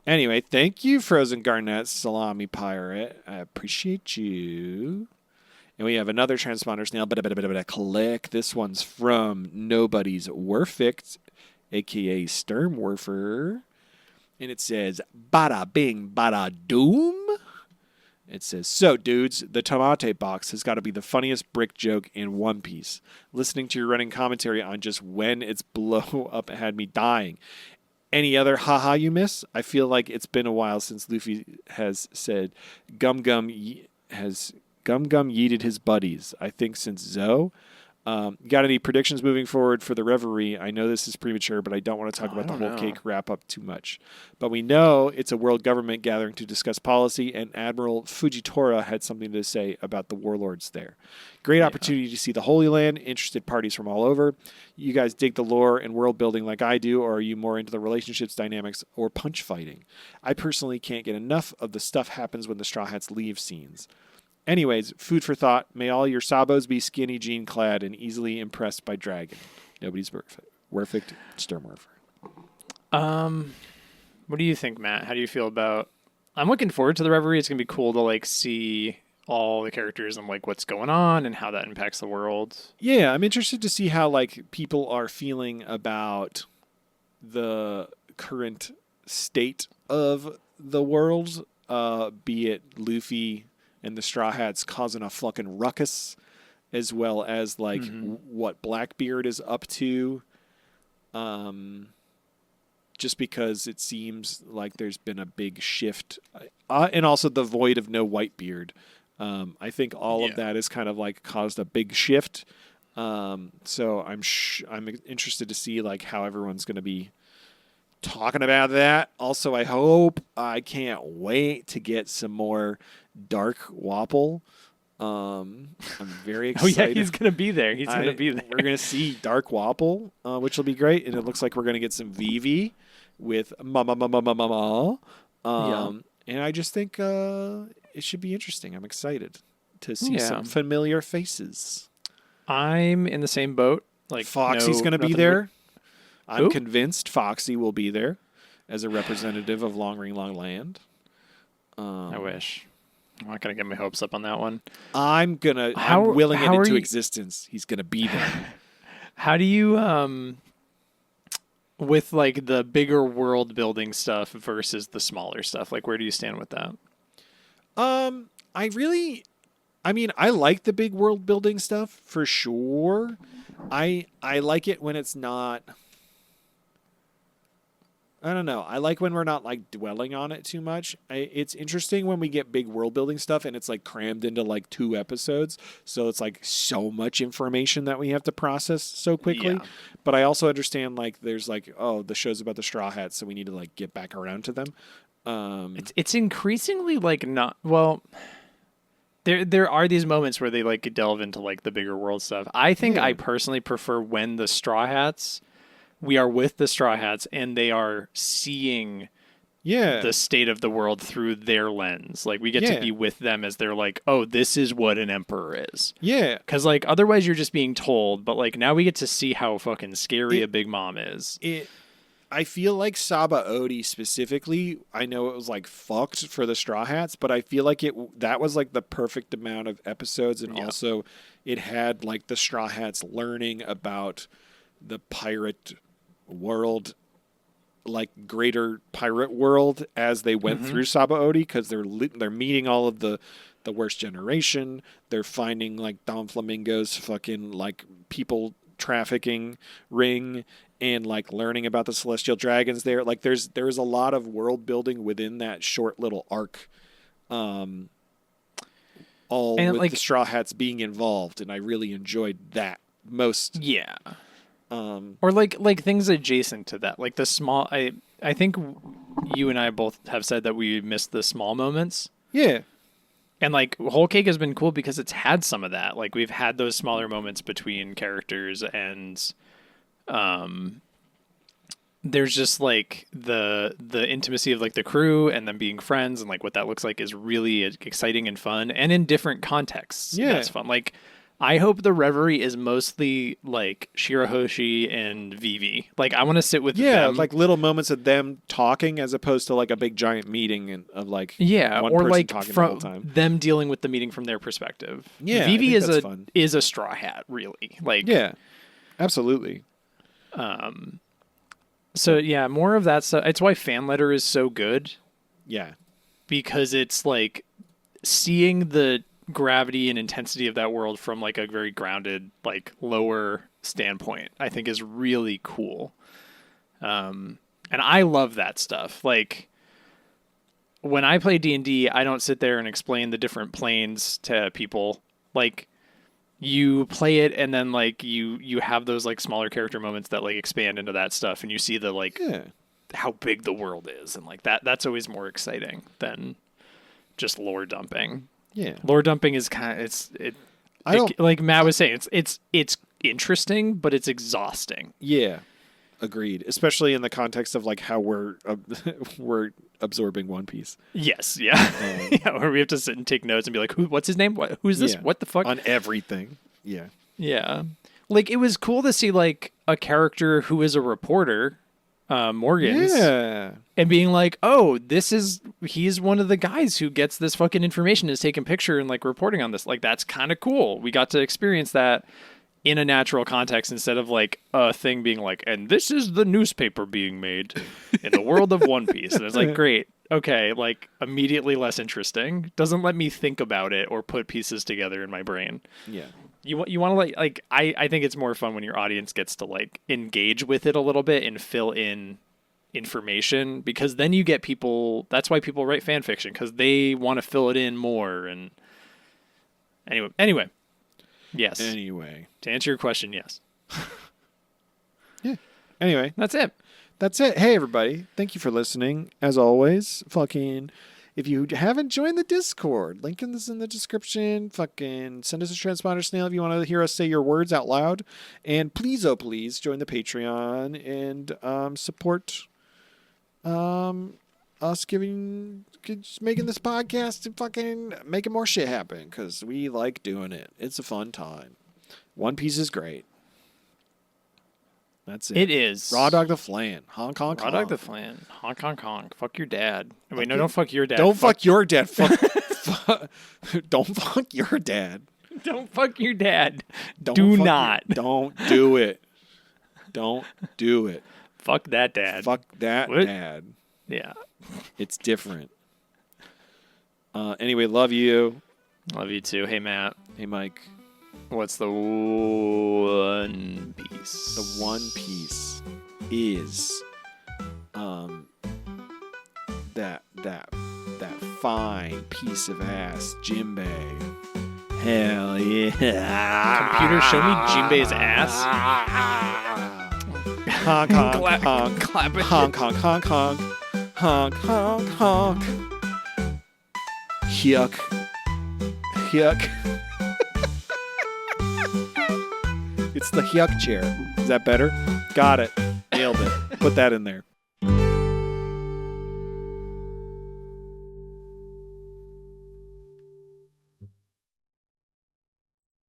Anyway, thank you, Frozen Garnet Salami Pirate. I appreciate you. And we have another transponder snail. Click. This one's from Nobody's Werfict, a.k.a. Sturmwerfer. And it says, bada bing, bada doom. It says, so, dudes, the Tomate box has got to be the funniest brick joke in One Piece. Listening to your running commentary on just when its blow up had me dying. Any other haha you miss? I feel like it's been a while since Luffy has said Gum Gum yeeted his buddies. I think since Zoe. Got any predictions moving forward for the Reverie? I know this is premature, but I don't want to talk about the whole cake wrap up too much. But we know it's a world government gathering to discuss policy, and Admiral Fujitora had something to say about the warlords there. Great opportunity to see the Holy Land, interested parties from all over. You guys dig the lore and world building like I do, or are you more into the relationships, dynamics, or punch fighting? I personally can't get enough of the stuff happens when the Straw Hats leave scenes. Anyways, food for thought. May all your sabos be skinny jean clad and easily impressed by dragon. Nobody's perfect. Sturmwerfer. What do you think, Matt? How do you feel about? I'm looking forward to the Reverie. It's gonna be cool to like see all the characters and like what's going on and how that impacts the world. Yeah, I'm interested to see how like people are feeling about the current state of the world. Be it Luffy and the Straw Hats causing a fucking ruckus, as well as like what Blackbeard is up to. Just because it seems like there's been a big shift, and also the void of no Whitebeard. I think all of that has kind of like caused a big shift. So I'm interested to see like how everyone's going to be talking about that. Also, I can't wait to get some more Dark Wapple. I'm very excited. Oh yeah, he's gonna be there. We're gonna see Dark Wapple, which will be great, and it looks like we're gonna get some Vivi with Mama. And I just think it should be interesting. I'm excited to see some familiar faces. I'm in the same boat. Like Foxy's gonna be there. I'm convinced Foxy will be there as a representative of Long Ring Long Land. I wish. I'm not going to get my hopes up on that one. I'm willing it into existence. He's going to be there. How do you, with like the bigger world building stuff versus the smaller stuff, like where do you stand with that? I like the big world building stuff for sure. I like it when it's not, I don't know. I like when we're not like dwelling on it too much. It's interesting when we get big world building stuff and it's like crammed into like 2 episodes. So it's like so much information that we have to process so quickly. Yeah. But I also understand like there's like, the show's about the Straw Hats, so we need to like get back around to them. It's increasingly like not, well, there are these moments where they like delve into like the bigger world stuff. I think I personally prefer when the Straw Hats, we are with the Straw Hats and they are seeing the state of the world through their lens. Like we get to be with them as they're like, oh, this is what an emperor is. Yeah. Because like otherwise you're just being told, but like now we get to see how fucking scary a Big Mom is. I feel like Saba Odi specifically, I know it was like fucked for the Straw Hats, but I feel like that was like the perfect amount of episodes, and also it had like the Straw Hats learning about the pirate world, like greater pirate world as they went through Saba Odi, because they're meeting all of the worst generation. They're finding like Don Flamingo's fucking like people trafficking ring, and like learning about the celestial dragons there. Like there's a lot of world building within that short little arc, all with like the Straw Hats being involved, and I really enjoyed that most. Or like things adjacent to that, like the small. think you and I both have said that we missed the small moments. Yeah. And like Whole Cake has been cool because it's had some of that. Like we've had those smaller moments between characters, and there's just like the intimacy of like the crew and them being friends, and like what that looks like is really exciting and fun, and in different contexts. Yeah. That's fun. Like I hope the Reverie is mostly like Shirahoshi and Vivi. Like I want to sit with them. Like little moments of them talking as opposed to like a big giant meeting of like one or person like talking the from whole time. them dealing with the meeting from their perspective. Yeah, I Vivi think that's fun. is a straw hat, really. Like Yeah, absolutely. So yeah, more of that stuff. It's why Fan Letter is so good, Yeah, because it's like seeing the gravity and intensity of that world from like a very grounded, like lower standpoint, I think is really cool. And I love that stuff. Like when I play D&D, I don't sit there and explain the different planes to people. Like you play it, and then like you have those like smaller character moments that like expand into that stuff, and you see the like how big the world is, and like that's always more exciting than just lore dumping. Yeah, Lore dumping is kind of like Matt was saying, it's interesting, but it's exhausting. Yeah, agreed. Especially in the context of like how we're absorbing One Piece. Yes, yeah, yeah. Where we have to sit and take notes and be like, what's his name? Who's this? Yeah. What the fuck? On everything. Yeah. Yeah, like it was cool to see like a character who is a reporter, Morgan's. Yeah. And being like, oh, he's one of the guys who gets this fucking information, is taking picture and like reporting on this. Like, that's kind of cool. We got to experience that in a natural context instead of like a thing being like, and this is the newspaper being made in the world of One Piece. And it's like, great. Okay. Like immediately less interesting. Doesn't let me think about it or put pieces together in my brain. Yeah. You want to like I think it's more fun when your audience gets to like engage with it a little bit and fill in information, because then you get people. That's why people write fan fiction, because they want to fill it in more. And anyway, yes. Anyway, To answer your question, yes. Yeah. Anyway, That's it. that's it. Hey, everybody. Thank you for listening. As always, if you haven't joined the Discord, link is in the description. Send us a transponder snail if you want to hear us say your words out loud. And please, oh please, join the Patreon and support us just making this podcast and fucking making more shit happen, because we like doing it. It's a fun time. One Piece is great. That's it. It is. Raw Dog the Flan. Honk, honk, Raw honk. Dog the Flan. Honk, honk, honk. Fuck your dad. Wait, no, don't fuck your dad. Don't fuck your dad. Don't fuck your dad. Don't fuck your dad. Don't Do fuck not. Don't do it. Don't do it. Fuck that dad. Fuck that What? dad. Yeah. It's different. Anyway, love you. Love you too. Hey, Matt. Hey, Mike. What's the One Piece? The One Piece is that fine piece of ass Jimbei. Hell yeah. Computer, show me Jimbei's ass. Honk, honk, Clap- honk. clap it. Honk, honk, honk, honk. Honk, honk, honk. Yuck. Yuck. It's the yuck chair. Is that better? Got it. Nailed it. Put that in there.